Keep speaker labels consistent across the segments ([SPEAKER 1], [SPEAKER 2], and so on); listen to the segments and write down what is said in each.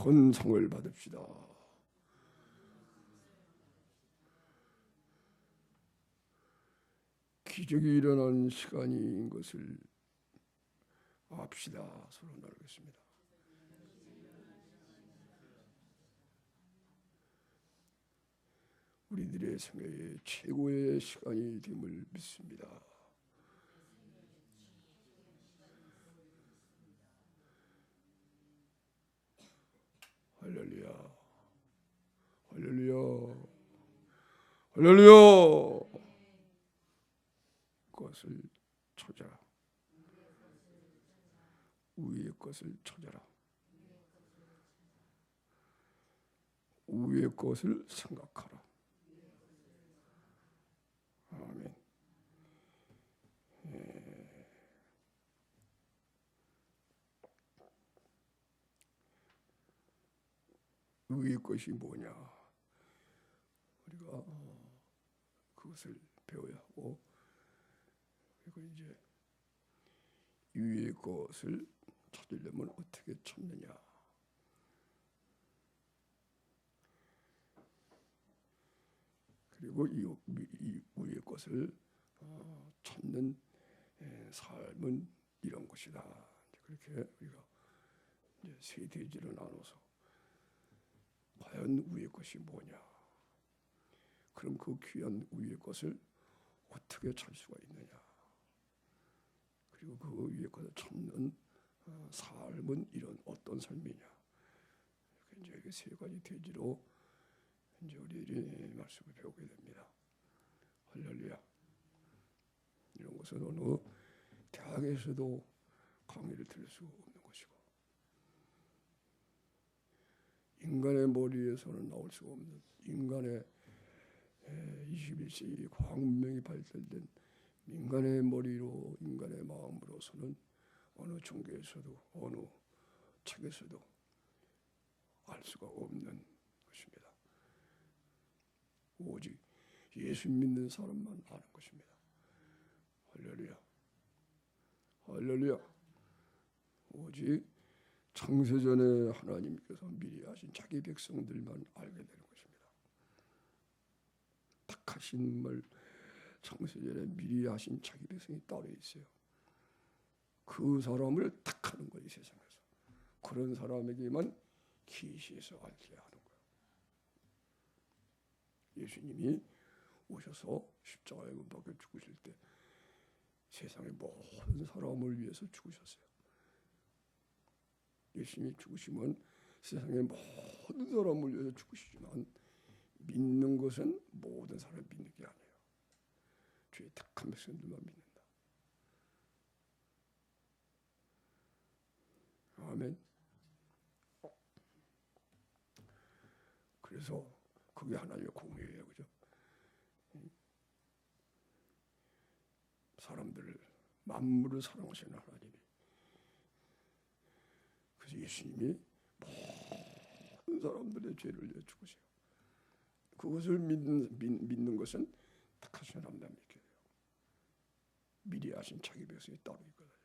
[SPEAKER 1] 큰 상을 받읍시다. 기적이 일어나는 시간인 것을 압시다. 서로 나누겠습니다. 우리들의 생애의 최고의 시간이 됨을 믿습니다. 할렐루야, 할렐루야, 할렐루야. 것을 찾아라. 위의 것을 찾아라. 위의 것을 생각하라. 아멘. 위의 것이 뭐냐? 우리가 그것을 배워야 하고, 그리고 이제 위의 것을 찾으려면 어떻게 찾느냐? 그리고 이 위의 것을 찾는 삶은 이런 것이다. 그렇게 우리가 이제 세 대지로 나눠서 과연 위의 것이 뭐냐? 그럼 그 귀한 위의 것을 어떻게 찾을 수가 있느냐? 그리고 그 위의 것을 찾는 삶은 이런 어떤 삶이냐? 이제 세 가지 대지로 이제 우리들이 말씀을 배우게 됩니다. 할렐루야. 이런 것은 어느 대학에서도 강의를 들을 수 없는 것이고, 인간의 머리에서는 나올 수 없는, 인간의 21세기 과학 문명이 발달된 인간의 머리로, 인간의 마음으로서는 어느 종교에서도 어느 책에서도 알 수가 없는 것입니다. 오직 예수 믿는 사람만 아는 것입니다. 할렐루야, 할렐루야. 오직 창세전에 하나님께서 미리 하신 자기 백성들만 알게 되는 것입니다. 택하신 말, 창세전에 미리 하신 자기 백성이 따로 있어요. 그 사람을 택하는 거예요, 세상에서. 그런 사람에게만 계시해서 알게 하는 거예요. 예수님이 오셔서 십자가에 못 박혀 죽으실 때 세상의 모든 사람을 위해서 죽으셨어요. 예수님이 죽으시면 세상의 모든 사람을 위해서 죽으시지만 믿는 것은 모든 사람을 믿는 게 아니에요. 주의 택한 백성들만 믿는다. 아멘. 그래서 그게 하나님의 공의예요, 그죠? 사람들을, 만물을 사랑하시는 하나님이, 그래서 예수님이 모든 사람들의 죄를 위해 죽으세요. 그것을 믿는 것은 택하신 사람만 믿게 돼요. 미리 하신 자기 백성이 따로 있거든요.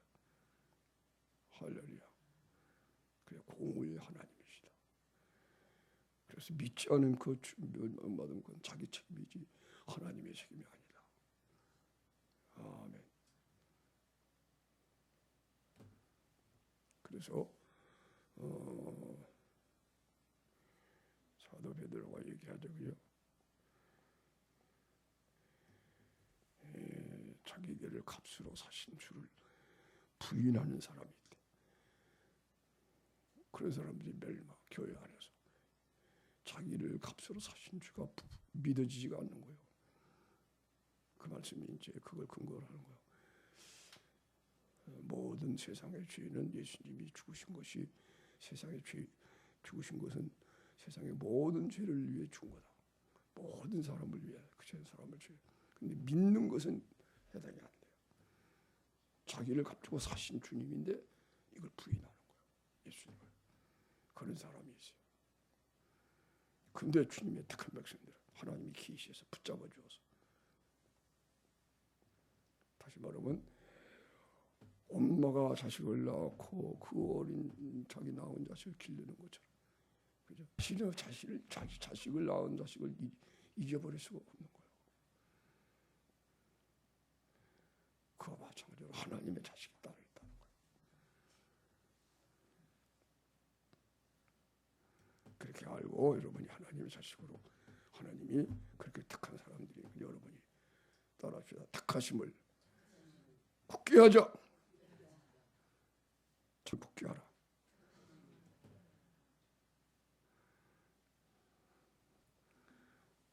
[SPEAKER 1] 할렐루야. 그래, 공의의 하나님이시다. 그래서 믿지 않은 그 멸망받은 건 자기 책임이지 하나님의 책임이 아니다. 아멘. 그래서 사도 베드로가 얘기하자고요. 자기를 값으로 사신 주를 부인하는 사람이 있대. 그런 사람들이 멸망, 교회 안에서 자기를 값으로 사신 주가 믿어지지가 않는 거예요. 그 말씀이 이제 그걸 근거로 하는 거예요. 모든 세상의 죄는 예수님이 죽으신 것이, 세상의 죄 죽으신 것은 세상의 모든 죄를 위해 죽은 거다. 모든 사람을 위해, 그 사람을 죄. 근데 믿는 것은 해당이 안 돼요. 자기를 값주고 사신 주님인데 이걸 부인하는 거예요. 예수님을. 그런 사람이 있어요. 근데 주님의 택한 백성들 하나님이 계시해서 붙잡아 주어서, 다시 말하면 엄마가 자식을 낳고 그 어린 자기 낳은 자식을 기르는 것처럼 그죠? 신의 자식을 낳은 자식을 잊어버릴 수가 없는 거예요. 그와 마찬가지로 하나님의 자식이 따로 있다는 거예요. 그렇게 알고 여러분이 하나님의 자식으로 하나님이 그렇게 택한 사람들이 여러분이 따라합시다. 택하심을 굳게 하자. 참 굳게 하라.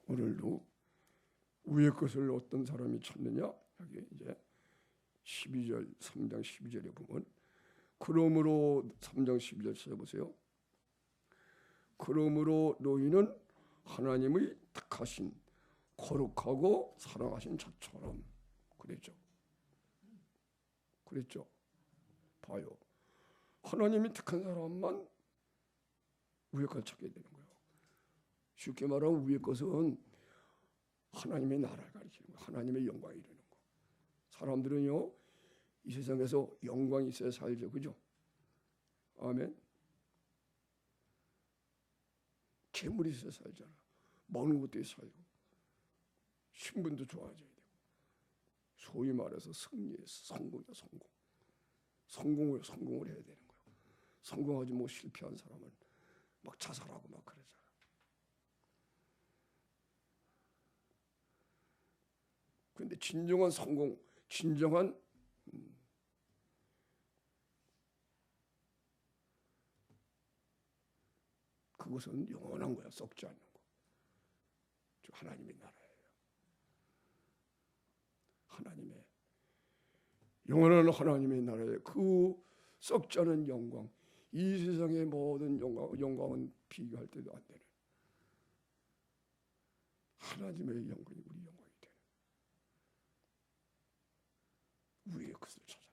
[SPEAKER 1] 오늘도 위의 것을 어떤 사람이 찾느냐? 여기 이제 12절 3장 12절에 보면 그러므로 3장 12절 찾아보세요. 그러므로 너희는 하나님의 택하신 거룩하고 사랑하신 자처럼 그랬죠. 그랬죠. 봐요. 하나님이 택한 사람만 위의 것을 찾게 되는 거예요. 쉽게 말하면 위의 것은 하나님의 나라를 가리키는 거예요. 하나님의 영광이 이르는 거. 사람들은요 이 세상에서 영광이 있어야 살죠. 그죠? 아멘. 재물이 있어야 살잖아. 먹는 것도 있어야 살고 신분도 좋아져야 되고 소위 말해서 성공이야. 성공을 해야 되는 거예요. 성공하지 못 실패한 사람은 막 자살하고 막 그러잖아. 그런데 진정한 성공, 진정한 그것은 영원한 거야. 썩지 않는 거. 하나님의 나라예요. 하나님의 영원한 하나님의 나라에 그 썩지 않은 영광, 이 세상의 모든 영광은 비교할 때도 안 되는 하나님의 영광이 우리 영광이 되는 우리의 것을 찾아라.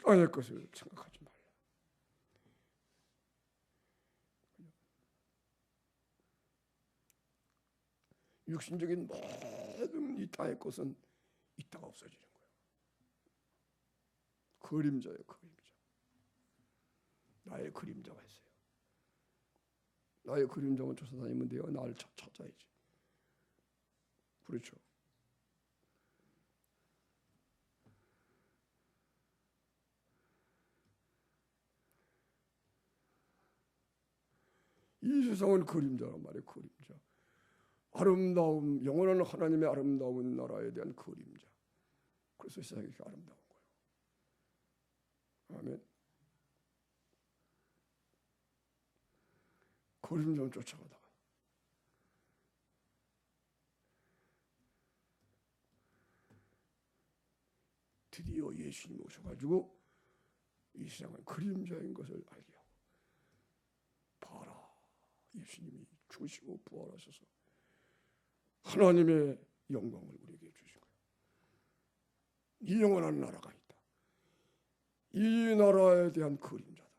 [SPEAKER 1] 땅의 것을 생각하지 말라. 육신적인 모든 이 땅의 것은 있다가 없어지는 거예요. 그림자예요. 그림자. 나의 그림자가 있어요. 나의 그림자만 쫓아다니면 돼요. 나를 찾아야지. 그렇죠. 이 세상은 그림자란 말이에요. 그림자. 아름다움, 영원한 하나님의 아름다운 나라에 대한 그림자. 그래서 세상이 이렇게 아름다운 거예요. 아멘. 그림자를 쫓아가다가 드디어 예수님이 오셔가지고 이 세상은 그림자인 것을 알게 하고 봐라. 예수님이 죽으시고 부활하셔서 하나님의 영광을 우리에게 주신 거예요. 이 영원한 나라가 있다. 이 나라에 대한 그림자다.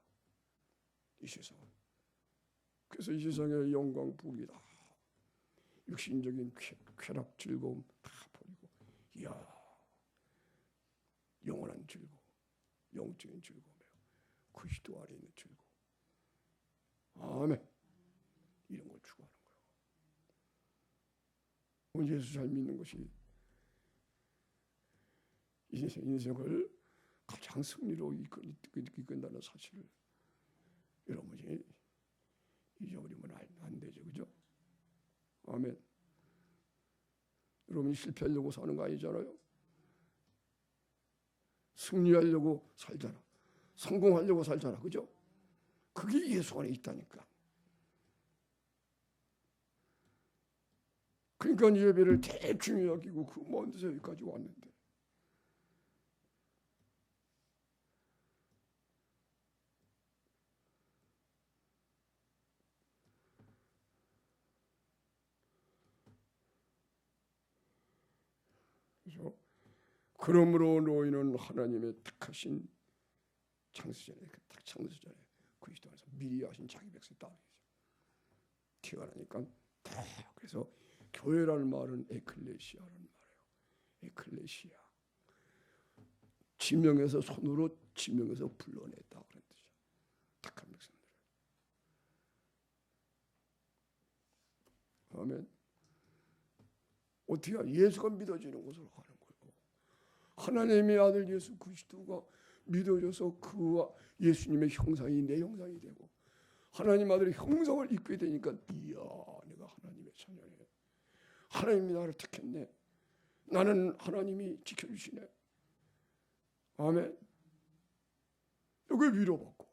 [SPEAKER 1] 이 세상은. 그래서 이 세상의 영광, 부귀 다 육신적인 쾌락, 즐거움 다 버리고 이야 영원한 즐거움, 영적인 즐거움이에요. 그리스도 안에 있는 즐거움. 아멘. 이런 걸 추구하는 거예요. 예수 잘 믿는 것이 인생을 가장 승리로 이끈다는 사실을 여러분이 잊어버리면 안 되죠. 그죠? 아멘. 여러분이 실패하려고 사는 거 아니잖아요. 승리하려고 살잖아. 성공하려고 살잖아. 그죠? 그게 예수 안에 있다니까. 그러니까 예배를 대충 여기고 그 먼 데서 여기까지 왔는데 그래서 그러므로 너희는 하나님의 택하신 창세전에 창세전에 그리스도 안에서 미리 하신 자기 백성 따르죠. 티가 나니까 그래서 교회라는 말은 에클레시아라는 말이에요. 에클레시아. 지명해서 손으로 지명해서 불러냈다 그런 뜻이야. 택한 백성들. 아멘. 어떻게 예수가 믿어지는 것으로 가는 거예요. 하나님의 아들 예수 그리스도가 믿어져서 그와 예수님의 형상이 내 형상이 되고 하나님 아들의 형상을 입게 되니까 이야 내가 하나님의 자녀네. 하나님이 나를 택했네. 나는 하나님이 지켜주시네. 아멘. 여기 위로받고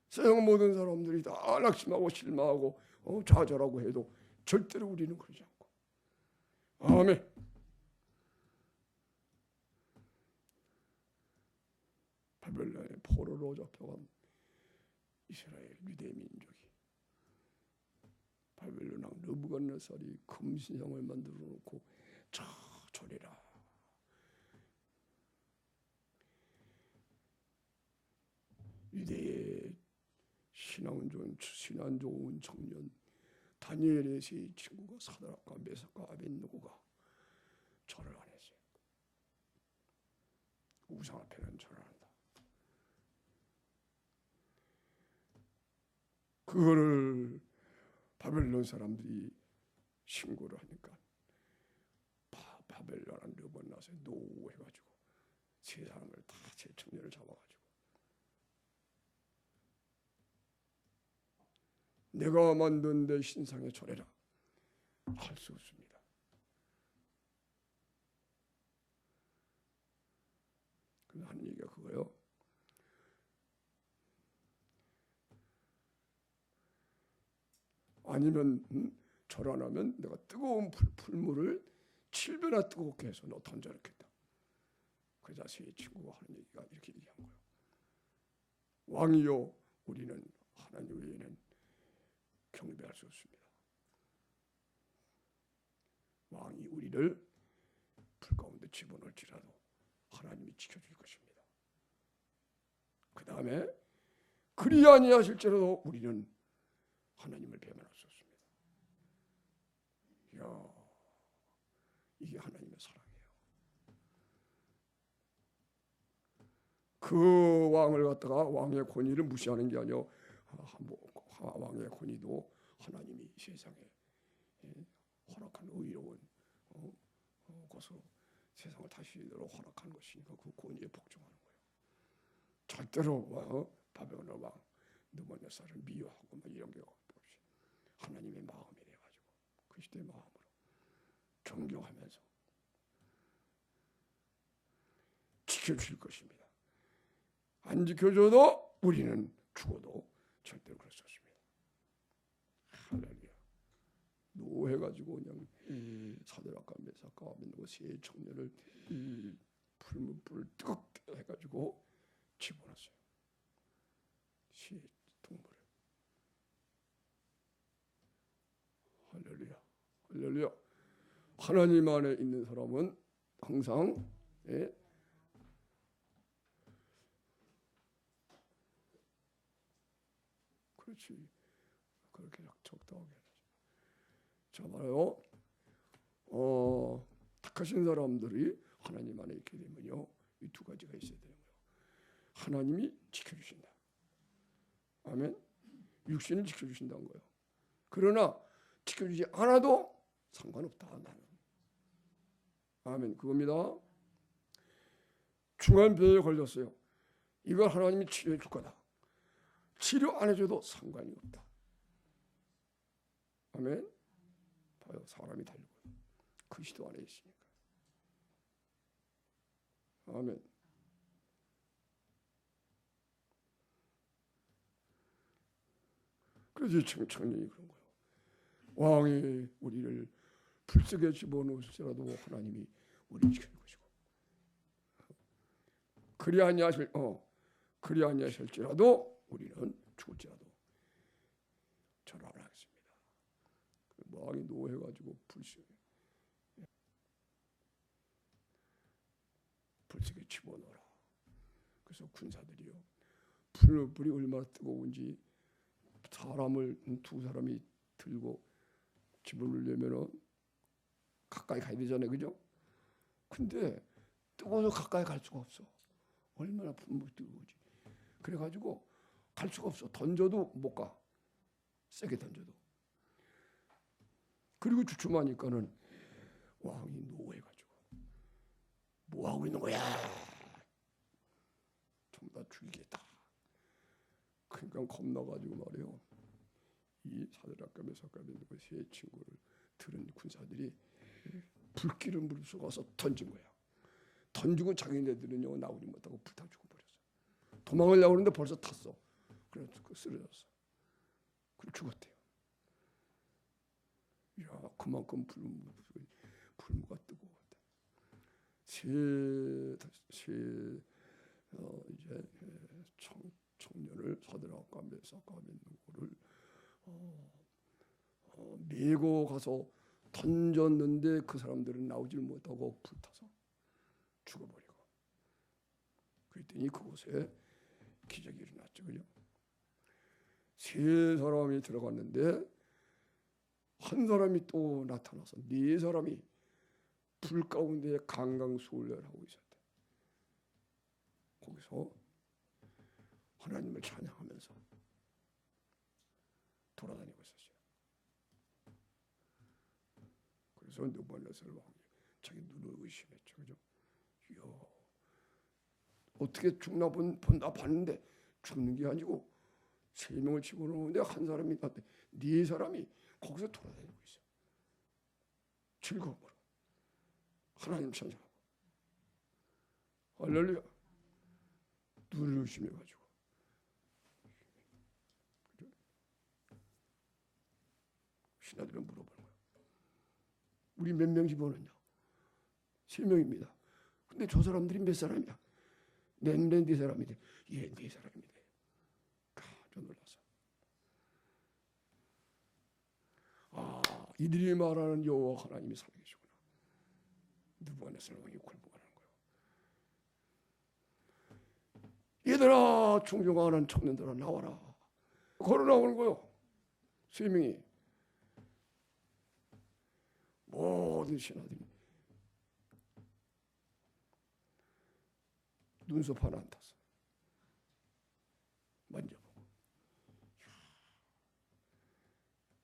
[SPEAKER 1] 세상 모든 사람들이 다 낙심하고 실망하고 좌절하고 해도 절대로 우리는 그러지 않고 아멘. 바벨론의 포로로 잡혀간 이스라엘 유대 민족이 바벨론 왕 느부갓네살이 금신상을 만들어 놓고 저 저리라 유대의 신앙 좋은 청년 다니엘의 세 친구가 사드락과 메삭과 아벳느고가 절을 안 했어요. 우상 앞에는 절을 한다. 그거를 바벨론 사람들이 신고를 하니까 바벨론한 르번나서 노해가지고 세 사람을 다 제 청년을 잡아가지고 내가 만든 내 신상에 절해라 할 수 없습니다. 그래서 하는 얘기가 그거예요. 아니면 절 안 하면 내가 뜨거운 풀물을 7배나 뜨겁게 해서 너 던져놓겠다. 그러자 세 친구가 하는 얘기가 이렇게 얘기한 거예요. 왕이요 우리는 하나님 외에는 경배할 수 없습니다. 왕이 우리를 불 가운데 집어넣을지라도 하나님이 지켜줄 것입니다. 그 다음에 그리 아니하실지라도 우리는 하나님을 배반할 수 없습니다. 이야, 이게 하나님의 사랑이에요. 그 왕을 갖다가 왕의 권위를 무시하는 게 아니요. 왕의 권위도 하나님이 세상에 허락한 의로운 것으로 세상을 다시로 허락한 것이니까 그 권위에 복종하는 거예요. 절대로 바벨론 왕 느부갓네살을 미워하고 막 이런 게 없이 하나님의 마음이 돼가지고 그리스도의 마음으로 존경하면서 지켜줄 것입니다. 안 지켜줘도 우리는 죽어도 절대로 그럴 수 없습니다. 할렐루야. 노해가지고 그냥 사드락과 메삭과 아벳느고 세 청년을 불을 뜨겁게 해가지고 집어넣었어요. 세 동물을. 할렐루야. 할렐루야. 하나님 안에 있는 사람은 항상 그렇지. 그렇게 적당하게 해야지. 자 말해요. 택하신 사람들이 하나님 안에 있게 되면요. 이 두 가지가 있어야 되는 거예요. 하나님이 지켜주신다. 아멘. 육신을 지켜주신다는 거예요. 그러나 지켜주지 않아도 상관없다. 나는. 아멘. 그겁니다. 중한 병에 걸렸어요. 이걸 하나님이 치료해 줄 거다. 치료 안 해줘도 상관이 없다. 아멘. 봐요. 사람이 달리고 그리스도 안에 있으니까. 아멘. 그래서 청년이 그런 거예요. 왕이 우리를 불속에 집어넣을지라도 하나님이 우리를 지킬 것이고 그리 아니하실지라도 우리는 죽을지라도 절을 안 하겠습니다. 왕이 노해가지고 불속에 집어넣어라. 그래서 군사들이요. 불이 얼마나 뜨거운지 사람을 두 사람이 들고 집어넣으려면 가까이 가야 되잖아요. 그죠? 근데 뜨거워서 가까이 갈 수가 없어. 얼마나 불목이 뜨거우지. 그래가지고 갈 수가 없어. 던져도 못 가. 세게 던져도. 그리고 주춤하니까는 왕이 노해가지고 뭐 하고 있는 거야? 전부 다 죽이겠다. 그러니까 겁나가지고 말이에요. 이 사드락과 메삭과 아벤느고 세 친구를 들은 군사들이 불기름불을 쏘아서 던진 거야. 던지고 자기네들은요 나오지 못하고 불타 죽어버렸어. 도망하려고 하는데 벌써 탔어. 그래서 쓰러졌어. 그리고 죽었대요. 야, 그만큼 불무가 뜨거웠다. 이제 청년을 사드락과 메삭과 아벤느고를 메고 가서 던졌는데 그 사람들은 나오질 못하고 불타서 죽어버리고. 그랬더니 그곳에 기적이 일어났죠. 그죠? 세 사람이 들어갔는데 한 사람이 또 나타나서 네 사람이 불 가운데 강강수월하고 있었대. 거기서 하나님을 찬양하면서 돌아다니고 있었어요. 그래서 느부갓네살 왕이 자기 눈을 의심했죠. 그죠? 이야, 어떻게 죽나 본다 봤는데 죽는 게 아니고 세 명을 집어넣는데 한 사람이 나한테 네 사람이 거기서 돌아다니고 있어. 즐거움으로 하나님 찬양하고 할렐루야. 눈을 의심해가지고 신하들은 물어보는 거야. 우리 몇 명 집어넣냐? 3명입니다. 근데 저 사람들이 몇 사람이야? 네 사람이래. 예, 4사람이래. 깜짝 놀라서. 아, 이들이 말하는 여호와 하나님이 살아계시구나. 느부갓네살 왕이 굴복하는 거예요. 얘들아, 존경하는 청년들아 나와라. 걸어 나오는 거요. 3명이. 모든 신하들이 눈썹 하나 안 탔어. 만져보고.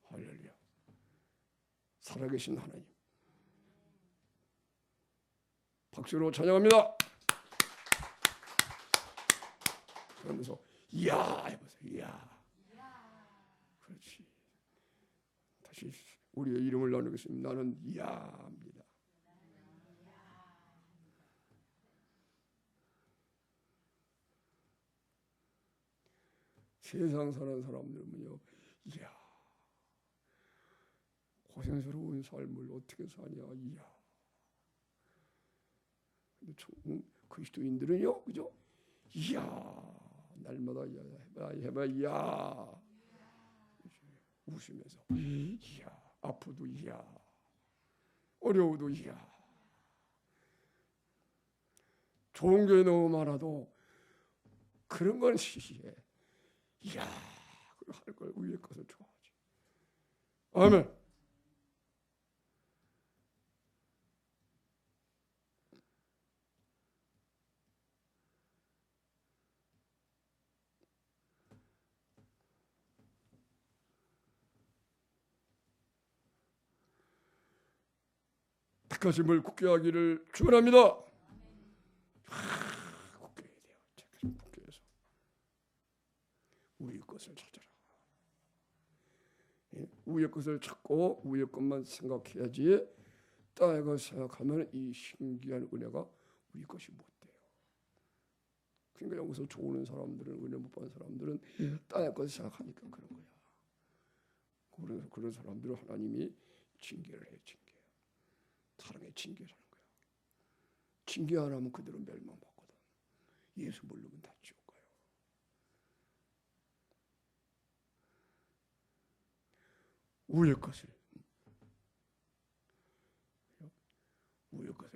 [SPEAKER 1] 할렐루야. 살아계신 하나님. 박수로 찬양합니다. 그러면서 이야 해보세요. 이야. 그렇지. 다시 우리의 이름을 나누겠습니다. 나는 이야입니다. 세상 사는 사람들은요, 이야, 고생스러운 삶을 어떻게 사냐, 이야. 근데 그리스도인들은요, 그죠? 이야, 날마다 해봐, 이야. 웃으면서, 이야, 아프도 이야, 어려워도 이야. 좋은 게 너무 많아도 그런 건 시시해. 이야, 그걸 할 걸 위에 것을 좋아하지. 아멘. 택하심을 굳게 하기를 축원합니다. 굳게 해야 돼요. 택하심 굳게 해서 우리 것을 찾아라. 위의 것을 찾고 위의 것만 생각해야지 땅의 것을 생각하면 이 신기한 은혜가 우리 것이 못 돼요. 그러니까 여기서 좋은 사람들은, 은혜 못 받은 사람들은 땅의 것을 생각하니까 그런 거야. 그런 사람들은 하나님이 징계를 해. 사랑의 징계라는 거야. 징계 안 하면 그대로 멸망받거든. 예수 모르면 다 지옥 가요. 위의 것을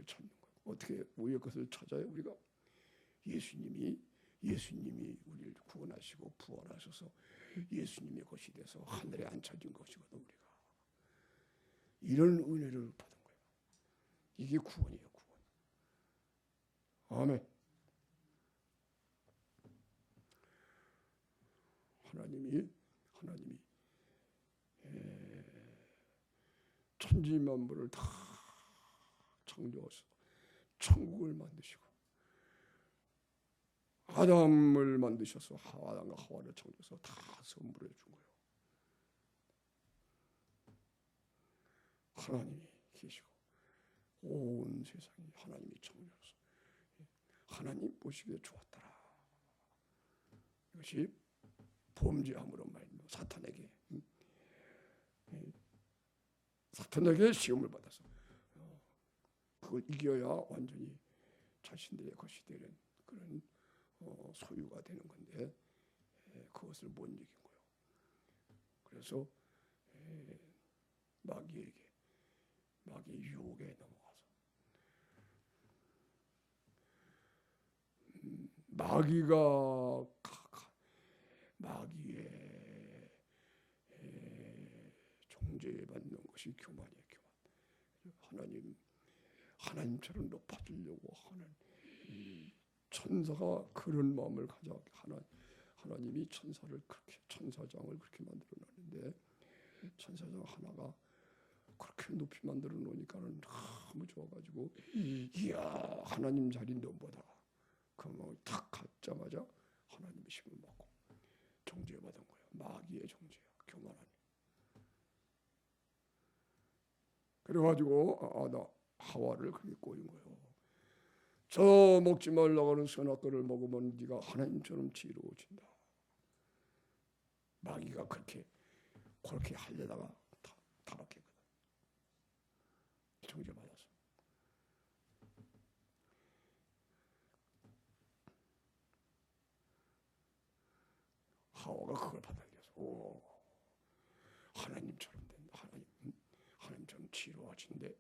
[SPEAKER 1] 찾는 거예요. 어떻게 위의 것을 찾아요? 우리가 예수님이 우리를 구원하시고 부활하셔서 예수님의 것이 돼서 하늘에 앉혀진 것이거든. 우리가 이런 은혜를 받은 거예요. 이게 구원이에요. 구원. 아멘. 하나님이 천지 만물을 다 창조하셔서 천국을 만드시고 아담을 만드셔서 아담과 하와를 창조해서 다 선물해 준 거예요. 하나님이 계시고 온 세상이 하나님이 창조해서 하나님 보시기에 좋았더라. 이것이 범죄함으로 말미암아 사탄에게 시험을 받아서 그걸 이겨야 완전히 자신들의 것이 되는 그런 소유가 되는 건데 그것을 못 이긴 거예요. 그래서 마귀의 유혹에 넘어가서 마귀의 종죄받는 것이 교만이에요. 교만. 하나님처럼 높아지려고 하는 이 천사가 그런 마음을 가져 하나님이 천사장을 그렇게 만들어 놨는데 천사장 하나가 그렇게 높이 만들어 놓으니까는 너무 좋아가지고 이야 하나님 자리 넘보다 그 마음이 탁 갖자마자 하나님의 심을 받고 정죄받은 거예요. 마귀의 정죄야. 교만하니. 그래가지고 하와를 그렇게 꼬인 거예요. 저 먹지 말라고 하는 선악과를 먹으면 네가 하나님처럼 지혜로워진다. 마귀가 그렇게 하려다가 타락했거든. 정죄받았어. 하와가 그걸 받아들여서 하나님처럼 된다. 하나님처럼 지혜로워진대.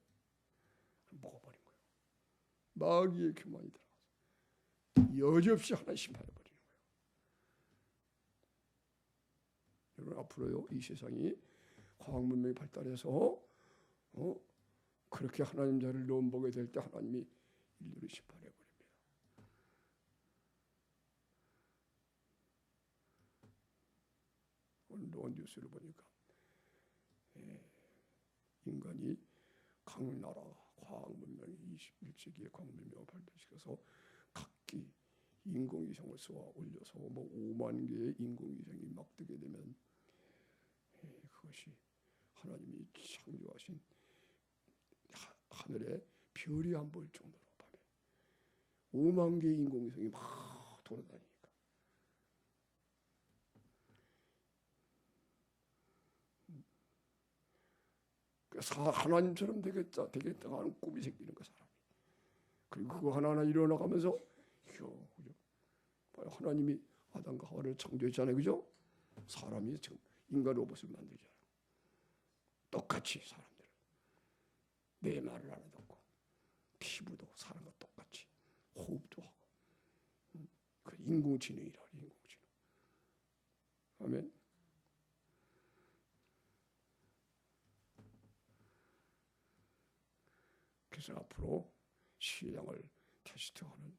[SPEAKER 1] 먹어버린 거예요. 마귀의 교만이 들어가서 여지없이 하나 심판해버리는 거예요. 여러분 앞으로요 이 세상이 과학 문명이 발달해서 그렇게 하나님 자를 넘보게 될 때 하나님이 인류를 심판해버립니다. 오늘 뉴스를 보니까 인간이 각 나라가 과학 문명이 21세기에 과학 문명을 발달시켜서 각기 인공위성을 쏘아 올려서 5만 개의 인공위성이 막 뜨게 되면 그것이 하나님이 창조하신 하늘에 별이 안 보일 정도로 밤에 5만 개의 인공위성이 막 돌아다니니까 하나님처럼 되겠다 하는 꿈이 생기는 거 사람이. 그리고 그거 하나하나 일어나가면서 그죠? 하나님이 아담과 하와를 창조했잖아요, 그죠? 사람이 지금 인간 로봇을 만들잖아요. 똑같이 사람들 내 말을 알아듣고 피부도 사람과 똑같이 호흡도 하고 그 인공지능이라 인공지능. 아멘. 그래서 앞으로 신앙을 테스트하는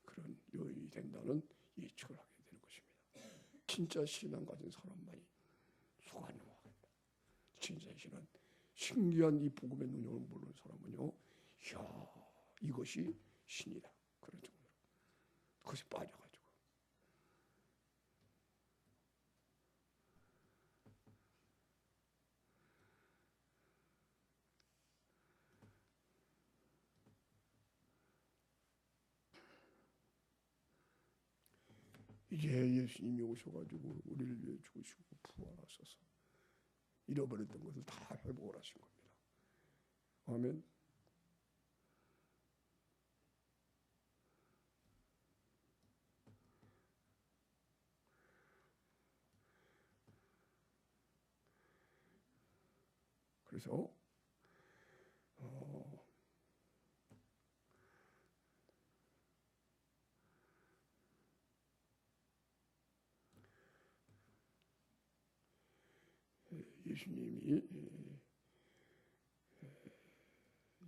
[SPEAKER 1] 그런 요인이 된다는 예측을 하게 되는 것입니다. 진짜 신앙 가진 사람만이 속아 넘어가겠다. 진짜 신앙, 신기한 이 복음의 능력을 모르는 사람은요, 이야 이것이 신이다. 그런 정도로 그것이 빠져가지고. 이제 예수님이 오셔가지고 우리를 위해 죽으시고 부활하셔서 잃어버렸던 것을 다 회복을 하신 겁니다. 아멘. 그래서 예수님이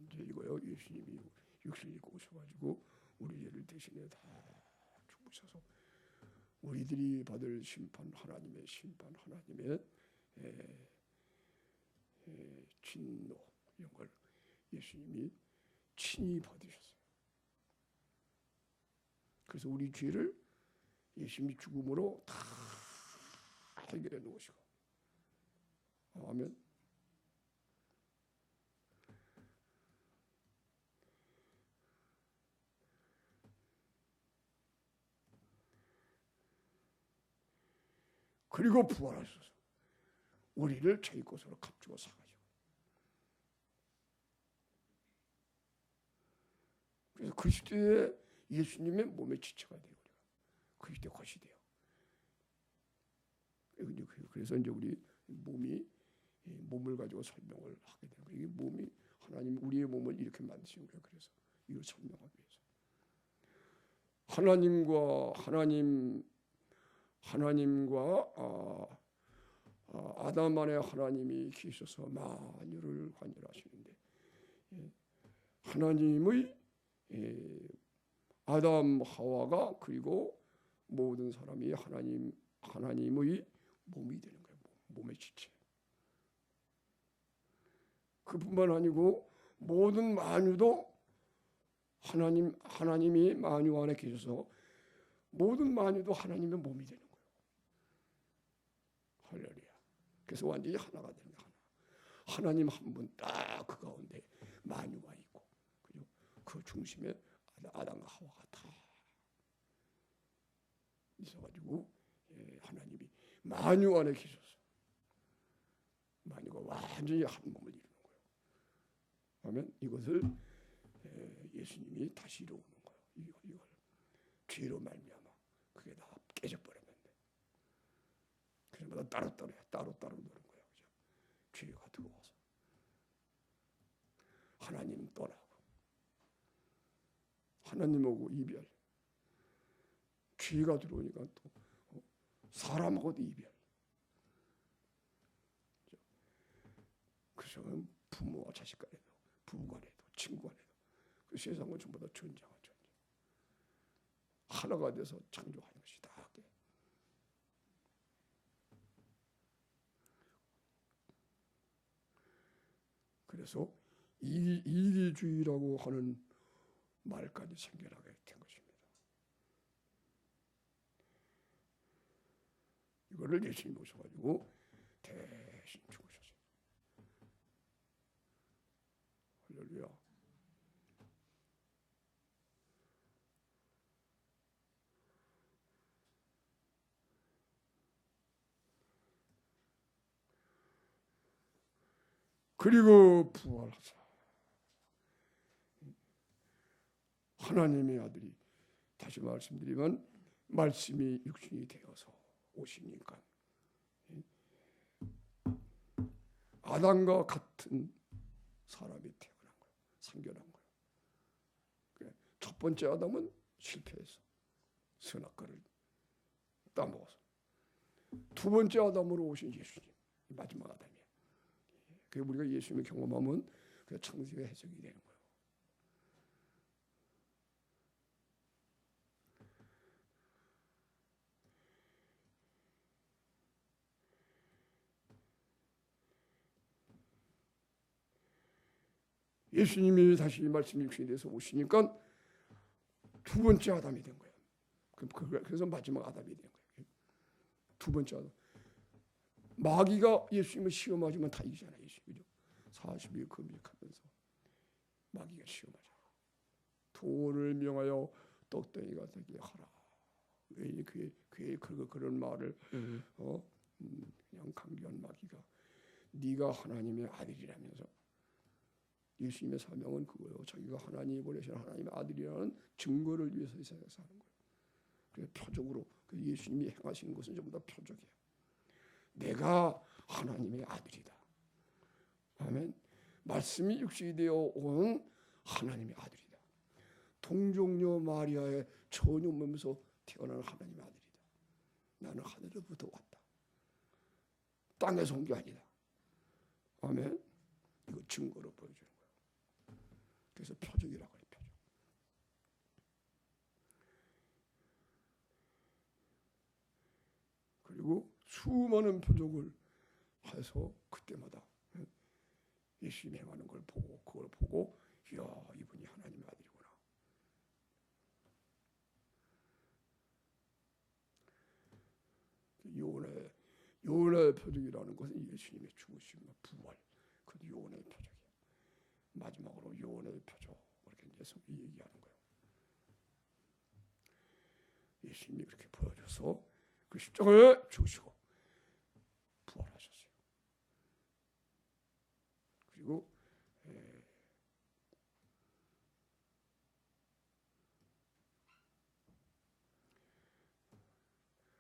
[SPEAKER 1] 이제 이거요. 예수님이 육신을 입고 오셔가지고 우리 죄를 대신에 다 죽으셔서 우리들이 받을 심판, 하나님의 심판, 하나님의 진노 이런 걸 예수님이 친히 받으셨어요. 그래서 우리 죄를 예수님이 죽음으로 다 해결해 놓으시고, 아멘. 그리고 부활하셔서 우리를 저희 것으로 값주고 사가지고, 그래서 그리스도의 예수님의 몸의 지체가 돼요. 우리가 그리스도의 것이 돼요. 그래서 이제 우리 몸을 가지고 설명을 하게 되는 거예요. 이게 몸이 하나님 우리의 몸을 이렇게 만드신 거예요. 그래서 이걸 설명하기 위해서 하나님과 아담 안에 하나님이 계셔서 만유를 관여하시는데, 하나님의 아담 하와가 그리고 모든 사람이 하나님의 몸이 되는 거예요. 몸의 지체. 그뿐만 아니고 모든 만유도 하나님이 만유 안에 계셔서 모든 만유도 하나님의 몸이 되는 거예요. 할렐루야. 그래서 완전히 하나가 되는 거예요. 하나님 한 분 딱 그 가운데 만유가 있고, 그리고 그 중심에 아담과 하와가 다 있어가지고 하나님이 만유 안에 계셔서 만유가 완전히 한 몸을 이루는 거예요. 그러면 이것을 예수님이 다시 이루는 거예요. 이걸 죄로 말미암아 그게 다 깨져버렸는데, 그래마다 따로 노는 거예요. 그죠? 죄가 들어와서 하나님 떠나고 하나님하고 이별, 죄가 들어오니까 또 사람하고도 이별. 그래서 부모와 자식 간에도, 부부 간에도, 친구 간에도, 그 세상은 전부 다 전쟁. 하나가 돼서 창조하는 것이다. 그래서 이기주의라고 하는 말까지 생겨나게 된 것입니다. 이거를 예수님이 오셔가지고 대신 죽으셨어요. 할렐루야. 그리고 부활하사 하나님의 아들이, 다시 말씀드리면 말씀이 육신이 되어서 오시니까 아담과 같은 사람이 태어난 거예요. 생겨난 거예요. 첫 번째 아담은 실패해서 선악과를 따먹어서, 두 번째 아담으로 오신 예수님, 마지막 아담이에요. 우리가 예수님을 경험하면 그 창세기가 해석이 되는 거예요. 예수님이 다시 말씀 육신이 돼서 오시니까 두 번째 아담이 된 거예요. 그래서 마지막 아담이 된 거예요. 두 번째 아담. 마귀가 예수님을 시험하지만 다 이기잖아요. 그죠? 40일 금식하면서 마귀가 시험하잖아. 돈을 명하여 떡덩이가 되게 하라. 왜 그런 말을 그냥 강조한 마귀가, 네가 하나님의 아들이라면서. 예수님의 사명은 그거예요. 자기가 하나님이 보내신 하나님의 아들이라는 증거를 위해서 이 세상에 사는 거예요. 그래서 표적으로 예수님이 행하시는 것은 전부 다 표적이에요. 내가 하나님의 아들이다. 아멘. 말씀이 육신이 되어 온 하나님의 아들이다. 동정녀 마리아의 처녀 몸에서 태어난 하나님의 아들이다. 나는 하늘로부터 왔다. 땅에서 온 게 아니다. 아멘. 이거 증거로 보여주는 거예요. 그래서 표적이라고 해요. 표적. 그리고 수많은 표적을 해서 그때마다 예수님이 행하는 걸 보고 그걸 보고 이야 이분이 하나님의 아들이구나. 요한의 표적이라는 것은 예수님의 죽으심과 부활, 그 요한의 표적이에요. 마지막으로 요한의 표적 이렇게 계속 얘기하는 거예요. 예수님이 그렇게 보여줘서 그 십자가에 죽으시고 부활하셨어요. 그리고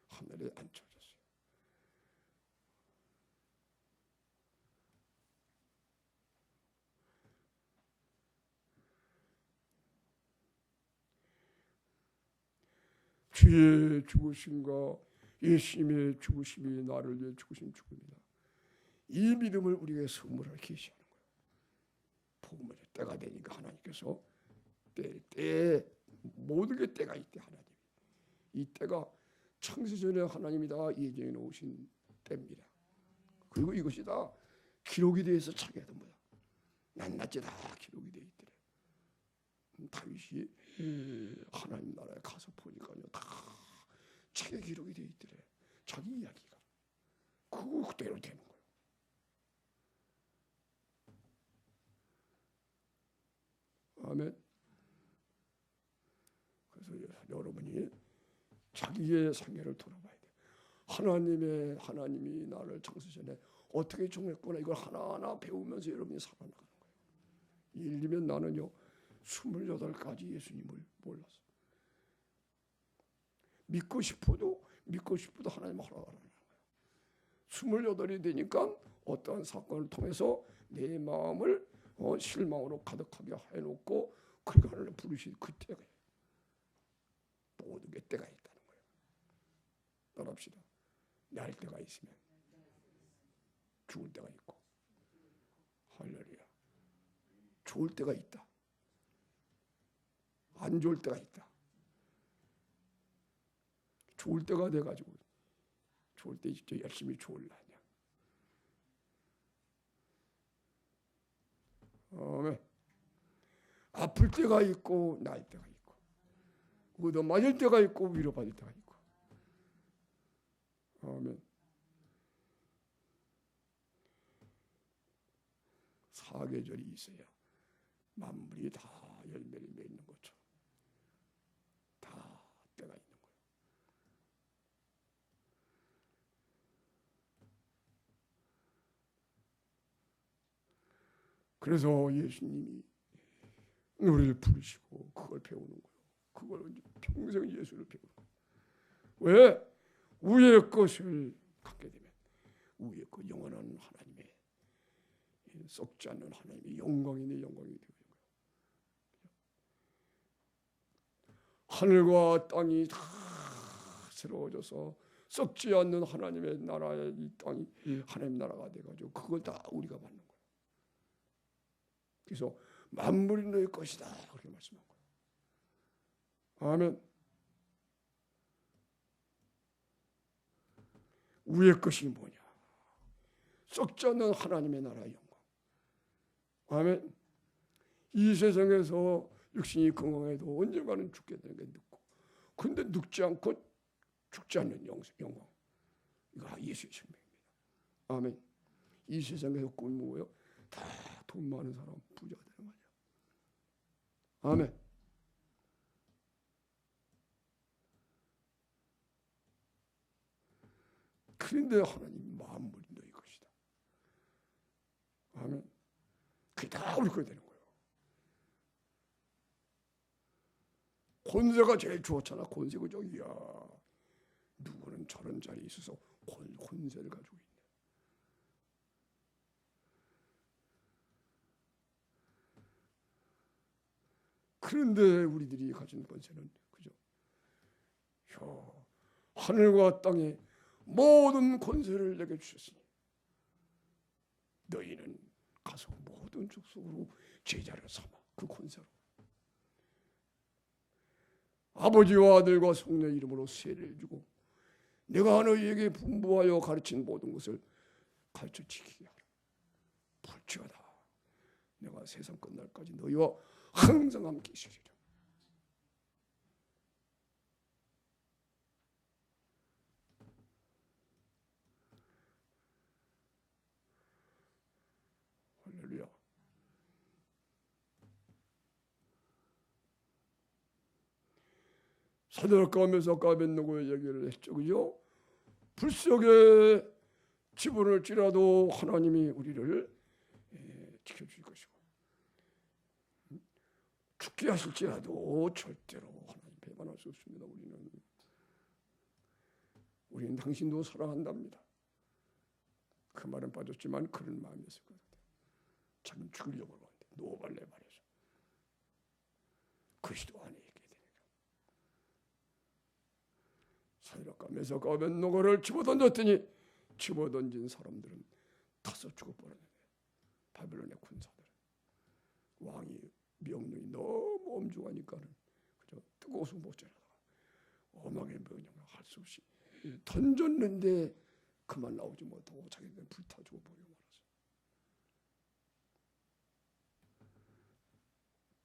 [SPEAKER 1] 하늘에 앉혀졌어요. 주의 죽으심과 예수님의 죽으심이 나를 위해 죽으신 죽음이다. 이 믿음을 우리에게 선물을 계시하는 거예요. 복음의 때가 되니까 하나님께서 때 모든 게 때가 있대. 하나님 이 때가 창세전에 하나님이 다 예정해 놓으신 때입니다. 그리고 이것이 다 기록이 되어서 차게 된 거야. 낱낱이 다 기록이 되어 있더래. 다윗이 하나님 나라에 가서 보니까요 다 책에 기록이 되어 있더래. 자기 이야기가 그대로 되는 거예요. 아멘. 그래서 여러분이 자기의 생애를 돌아봐야 돼요. 하나님이 나를 창세전에 어떻게 정했구나 이걸 하나하나 배우면서 여러분이 살아나가는 거예요. 예를 들면 나는요 28가지 예수님을 몰랐어. 믿고 싶어도 하나님 하라는 거예요. 28이 되니까 어떠한 사건을 통해서 내 마음을 실망으로 가득하게 해놓고 그리고 하나님 부르신 그때가 모든 게 때가 있다는 거예요. 따라합시다. 날 때가 있으면 죽을 때가 있고 할렐루야. 좋을 때가 있다. 안 좋을 때가 있다. 좋을 때가 돼가지고 좋을 때 진짜 열심히 좋을라냐. 아멘. 아플 때가 있고 나을 때가 있고 얻어맞을 때가 있고 위로받을 때가 있고 아멘. 사계절이 있어야 만물이 다 열매를 맺는 것처럼 다 때가 있는 거예요. 그래서 예수님이 우리를 부르시고 그걸 배우는 거예요. 그걸 평생 예수를 배우는 거예요. 왜? 위의 것을 갖게 되면 위의 것 영원한 하나님의 썩지 않는 하나님의 영광이 내 영광이 되는 거예요. 하늘과 땅이 다 새로워져서 썩지 않는 하나님의 나라의 이 땅이 하나님 나라가 돼가지고 그걸 다 우리가 받는 거예요. 그래서 만물이 너의 것이다 그렇게 말씀한 거예요. 아멘. 위의 것이 뭐냐? 썩지 않는 하나님의 나라의 영광. 아멘. 이 세상에서 육신이 건강해도 언젠가는 죽게 되는 게 늙고, 근데 늙지 않고 죽지 않는 영광. 이거 예수의 생명입니다. 아멘. 이 세상에서 꿈이 뭐예요? 다 돈 많은 사람 부자가 되는 거죠. 아멘. 그런데 하나님 만물이 너희 것이다. 아멘. 그게 다 우리 거 되는 거예요. 권세가 제일 좋았잖아. 권세 그죠? 이야, 누구는 저런 자리에 있어서 권세를 가지고 있네. 그런데 우리들이 가진 권세는 그죠? 하늘과 땅에 모든 권세를 내게 주셨으니 너희는 가서 모든 족속으로 제자를 삼아 그 권세로 아버지와 아들과 성령의 이름으로 세례를 주고 내가 너희에게 분부하여 가르친 모든 것을 가르쳐 지키게 하라. 불지어다. 내가 세상 끝날까지 너희와 항상 함께 있으리라. 할렐루야. 사드락과 메삭과 아벳느고의 얘기를 했죠, 그죠? 불 속에 집어넣을지라도 하나님이 우리를 지켜줄 것이고, 죽게 하실지라도 절대로 하나님 배반할 수 없습니다. 우리는 당신도 사랑한답니다. 그 말은 빠졌지만 그런 마음이었을 것 같아요. 자기는 죽으려고 하는데 노발내 말해서 그리스도 안에 있게 되니까. 사드락과 메삭과 아벳느고를 집어던졌더니 집어던진 사람들은 타서 죽어버렸는데, 바벨론의 군사들, 왕이 명령이 너무 엄중하니까는 그저 뜨거워서 못 자라다가 엄하게 명령을 할 수 없이 던졌는데 그만 나오지 못하고 자기들 불타 죽어버리고 말았어.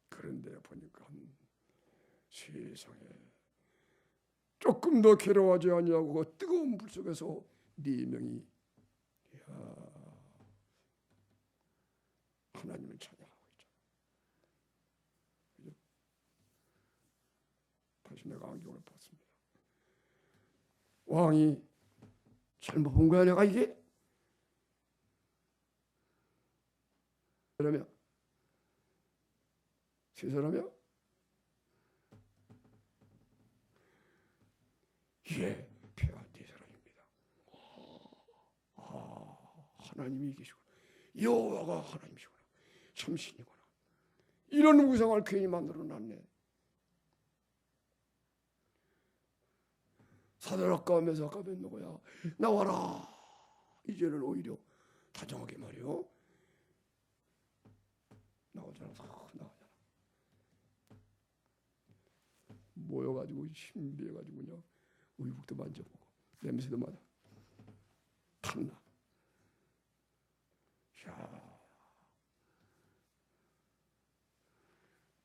[SPEAKER 1] 그런데 보니까 세상에 조금 더 괴로워하지 아니하고 그 뜨거운 불 속에서 네 명이 하나님을 찬양하고 있잖아. 다시 내가 안경을 벗습니다. 왕이 잘못 본 거야 내가 이게? 그러면 세 사람이야? 예, 폐하 네 사람입니다. 하나님이 계시고 여호와가 하나님이시구나, 참신이구나. 이런 우상을 괜히 만들어놨네. 사드락과 메삭과 아벳느고야, 나와라. 이제는 오히려 다정하게 말이요, 나오잖아. 모여가지고 신비해가지고 그냥 의복도 만져보고 냄새도 맡아 탐나. 야,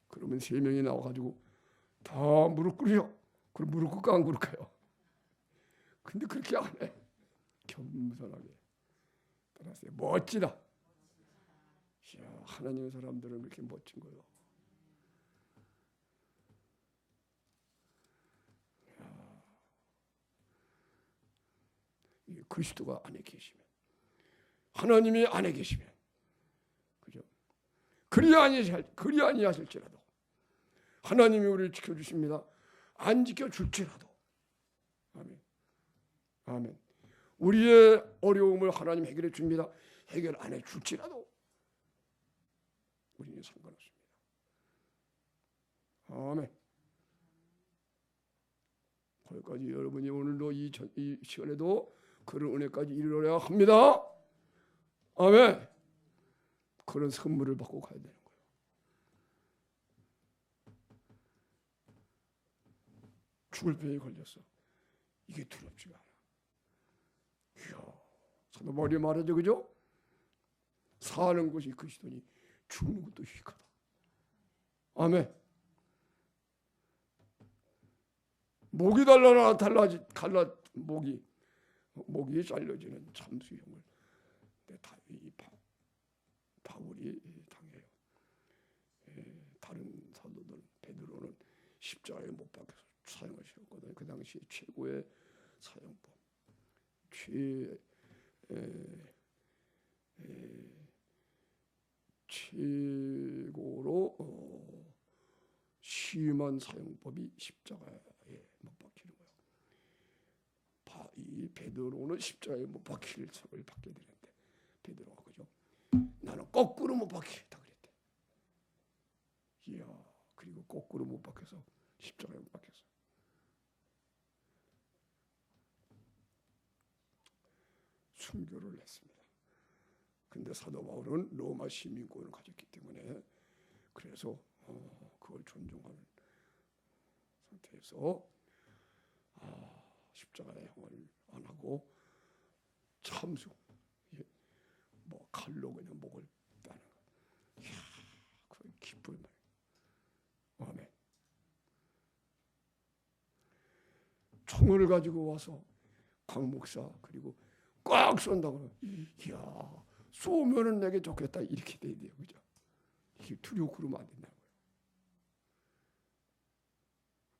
[SPEAKER 1] 그러면 세 명이 나와가지고 다 무릎 꿇으셔. 그럼 무릎 꿇고 안 꿇을까요? 근데 그렇게 안 해. 겸손하게 따라서 멋지다. 야, 하나님의 사람들은 그렇게 멋진 거예요. 그리스도가 안에 계시면, 하나님이 안에 계시면, 그죠? 그리 아니하실지라도 하나님이 우리를 지켜주십니다. 안 지켜줄지라도, 아멘, 아멘. 우리의 어려움을 하나님 해결해 줍니다. 해결 안 해줄지라도 우리는 상관없습니다. 아멘. 거기까지 여러분이 오늘도 이 시간에도 그런 은혜까지 이르러야 합니다. 아멘. 그런 선물을 받고 가야 되는 거예요. 죽을 병에 걸렸어. 이게 두렵지가 않아. 이야, 사도 바울이 말하죠, 그죠? 사는 것이 그리스도니 죽는 것도 유익하다. 아멘. 목이 목이 잘려지는 참수형을 바울이 당해요. 다른 사도들, 베드로는 십자가에 못 박혀서 사형하셨거든요. 그 당시 최고의 사형법, 최고로 심한 사형법이 십자가에 못 박히는 거예요. 이 베드로는 십자가에 못 박힐 처벌을 받게 되는데, 베드로가 그죠? 나는 거꾸로 못 박히겠다 그랬대. 이야, 그리고 거꾸로 못 박혀서 십자가에 못 박혔어. 순교를 했습니다. 근데 사도 바울은 로마 시민권을 가졌기 때문에 그래서 그걸 존중하는 상태에서 십자가의 형을 안 하고 참수, 뭐 칼로 그냥 목을 따는 거. 이야, 그 기쁨. 아멘. 총을 가지고 와서 강 목사 그리고 꽉 쏜다고. 이야, 쏘면은 내게 좋겠다 이렇게 돼야 돼요, 그죠? 이게 두려워 그러면 안 된다고요.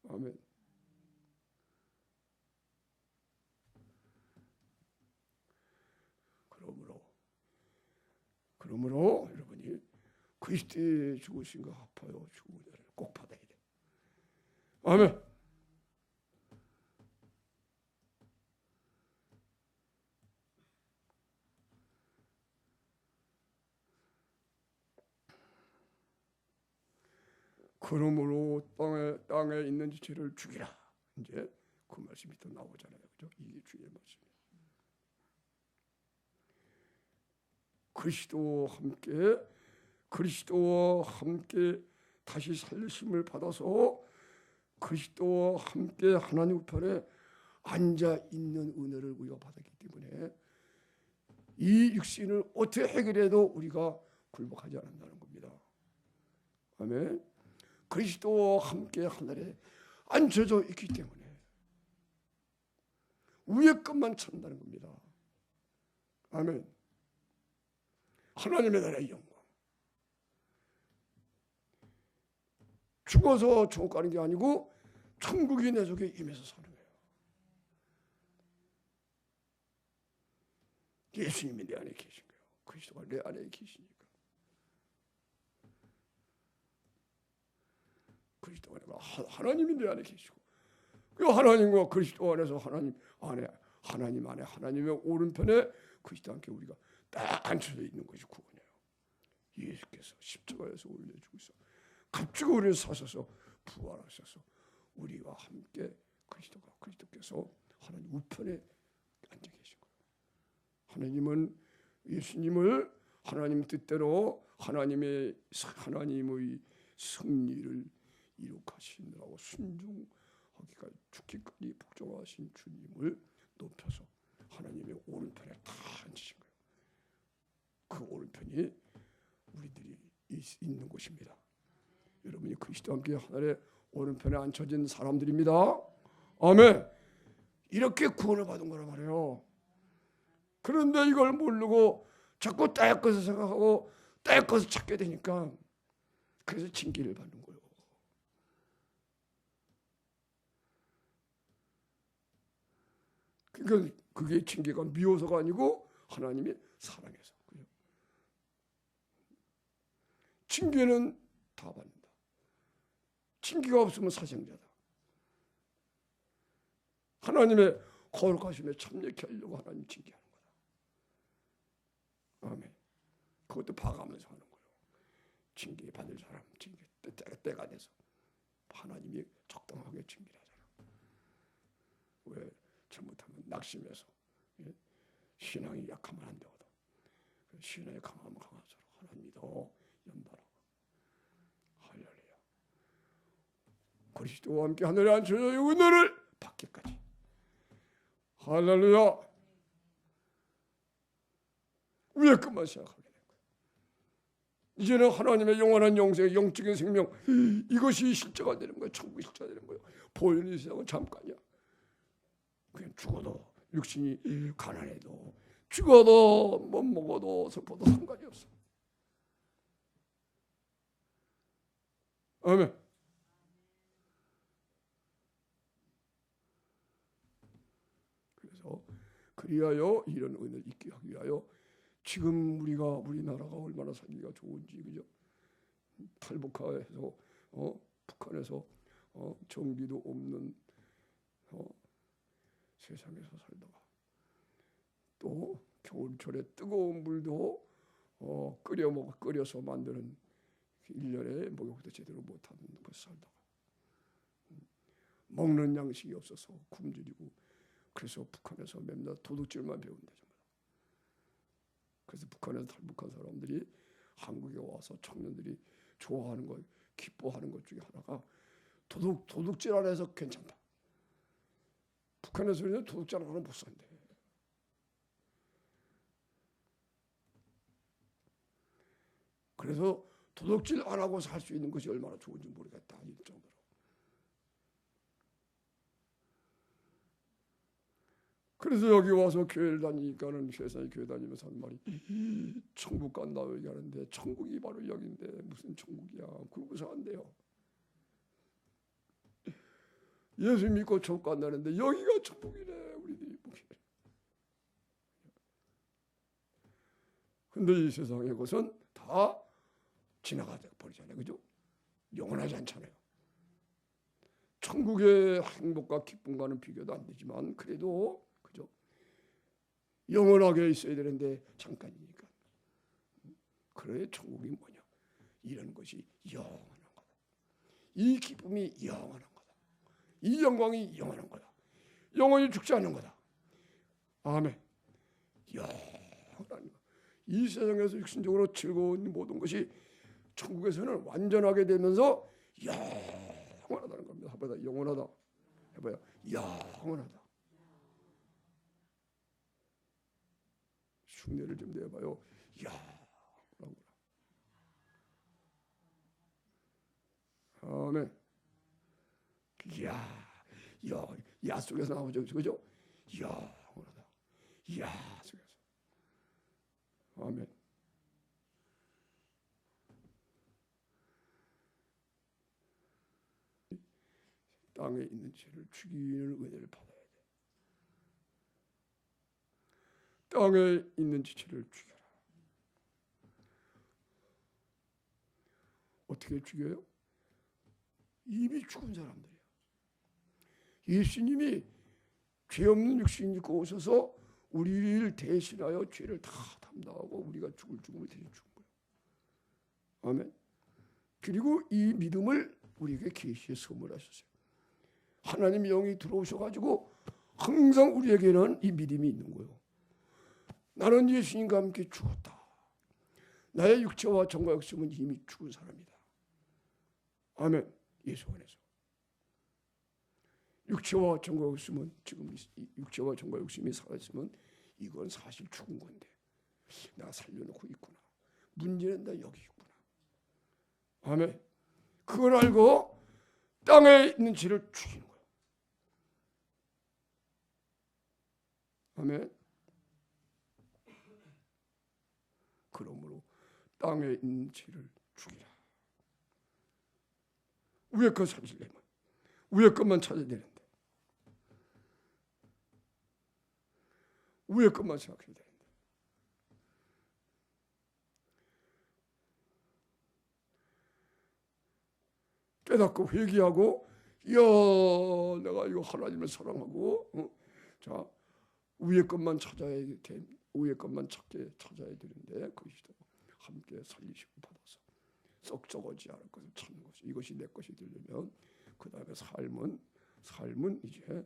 [SPEAKER 1] 아멘. 그러므로 여러분이 그리스도의 죽으심과 합하여 죽은 자를 꼭 받아야 돼. 아멘. 그러므로 땅에 있는 지체를 죽이라. 이제 그 말씀이 또 나오잖아요, 그죠? 이게 주의 말씀이에요. 그리스도와 함께 다시 살리심을 받아서 그리스도와 함께 하나님 우편에 앉아 있는 은혜를 우리가 받았기 때문에 이 육신을 어떻게 해결해도 우리가 굴복하지 않는다는 겁니다. 아멘. 그리스도와 함께 하늘에 앉혀져 있기 때문에 위의 것만 찾는다는 겁니다. 아멘. 하나님의 나라의 영광. 죽어서 천국 가는 게 아니고 천국이 내 속에 임해서 사는 거예요. 예수님이 내 안에 계신 거예요. 그리스도가 내 안에 계시니까. 그리스도 안에 하나님이 내 안에 계시고 그 하나님과 그리스도 안에서 하나님 안에 하나님의 오른편에 그리스도 함께 우리가 딱 앉혀져 있는 것이 구원이에요. 예수께서 십자가에서 올려주고서 갑자기 우리를 사셔서 부활하셔서 우리와 함께 그리스도께서 하나님 우편에 앉아 계신 거예요. 하나님은 예수님을 하나님 뜻대로 하나님의 승리를 이룩하시느라고 순종하기까지 죽기까지 복종하신 주님을 높여서 하나님의 오른편에 다 앉으신 거예요. 그 오른편이 우리들이 있는 곳입니다. 여러분이 그리스도와 함께 하늘의 오른편에 앉혀진 사람들입니다. 아멘. 이렇게 구원을 받은 거란 말이에요. 그런데 이걸 모르고 자꾸 딴 것을 생각하고 딴 것을 찾게 되니까 그래서 징계를 받는 거예요. 그러니까 그게 징계가 미워서가 아니고 하나님이 사랑해서. 징계는 다 받는다. 징계가 없으면 사생자다. 하나님의 거룩하심에 참여케 하려고 하나님 징계하는 거다. 아멘. 그것도 봐가면서 하는 거예요. 징계 받을 사람 징계 때가 돼서 하나님이 적당하게 징계를 하잖아. 왜 잘못하면 낙심해서 신앙이 약하면 안 되거든. 신앙이 강하면 강할수록 하나님이 더 연발하고. 할렐루야. 그리스도와 함께 하늘에 앉혀져 은혜를 받기까지. 할렐루야. 위의 것만 생각하게 된 거예요. 이제는 하나님의 영원한 영생, 영적인 생명 이것이 실제가 되는 거예요. 천국이 실제가 되는 거예요. 보이는 이 세상은 잠깐이야. 그냥 죽어도 육신이 가난해도 죽어도 못 먹어도 슬퍼도 상관이 없어. 아멘. 그래서 그리하여 이런 은혜를 있게 하기 위하여 지금 우리나라가 얼마나 살기가 좋은지, 그죠? 탈북해서 북한에서 전기도 없는 세상에서 살다가 또 겨울철에 뜨거운 물도 끓여서 만드는 1년에 목욕도 제대로 못하는 곳에 살다가 먹는 양식이 없어서 굶주리고 그래서 북한에서 맨날 도둑질만 배운다. 그래서 북한에서 탈북한 사람들이 한국에 와서 청년들이 좋아하는 것, 기뻐하는 것 중에 하나가 도둑질 안 해서 괜찮다. 북한의 소리는 도둑질 안 하면 못 산대. 그래서 도둑질 안 하고 살 수 있는 것이 얼마나 좋은지 모르겠다. 이 정도로. 그래서 여기 와서 교회를 다니니까는 세상에 교회 다니면서 하는 말이 천국 간다고 얘기하는데 천국이 바로 여기인데 무슨 천국이야. 그러고서 한대요. 예수 믿고 천국 간다는데 여기가 천국이래. 우리들이 보기에. 근데 이 세상의 것은 다 지나가 버리잖아요. 그죠? 영원하지 않잖아요. 천국의 행복과 기쁨과는 비교도 안 되지만 그래도 그죠? 영원하게 있어야 되는데 잠깐이니까. 그래 천국이 뭐냐? 이런 것이 영원한 거다. 이 기쁨이 영원한 거다. 이 영광이 영원한 거다. 영원히 죽지 않는 거다. 아멘. 영원한 거. 이 세상에서 육신적으로 즐거운 모든 것이 천국에서는 완전하게 되면서 영원하다는 겁니다. 해봐요. 영원하다. 해봐요. 영원하다. 흉내를 좀 내봐요. 아멘. 야 속에서 나오죠. 그죠? 영원하다. 야 속에서. 아멘. 땅에 있는 죄를 죽이는 은혜를 받아야 돼. 땅에 있는 지체를 죽여라. 어떻게 죽여요? 이미 죽은 사람들이에요. 예수님이 죄 없는 육신 입고 오셔서 우리를 대신하여 죄를 다 담당하고 우리가 죽을 죽음을 대신 죽은 거예요. 아멘. 그리고 이 믿음을 우리에게 계시에 선물하셨어요. 하나님 영이 들어오셔가지고 항상 우리에게는 이 믿음이 있는 거예요. 나는 예수님과 함께 죽었다. 나의 육체와 정과 욕심은 이미 죽은 사람이다. 아멘. 예수 안에서. 육체와 정과 욕심은 지금 육체와 정과 욕심이 살아있으면 이건 사실 죽은 건데 나 살려놓고 있구나. 문제는 나 여기 있구나. 아멘. 그걸 알고 땅에 있는 죄를 죽이는 거예요. 아멘. 그러므로 땅에 있는 죄를 죽이라. 위에 것 찾으려면 위에 것만 찾아야 되는데 위에 것만 생각해야 되는데 깨닫고 회개하고 내가 이거 하나님을 사랑하고 자 위에 것만 찾아야 돼. 위에 것만 찾아야 되는데 그리스도 함께 살리시고 받아서 썩 적어지 않을 것을 찾는 것이 이것이 내 것이 되려면 그 다음에 삶은 이제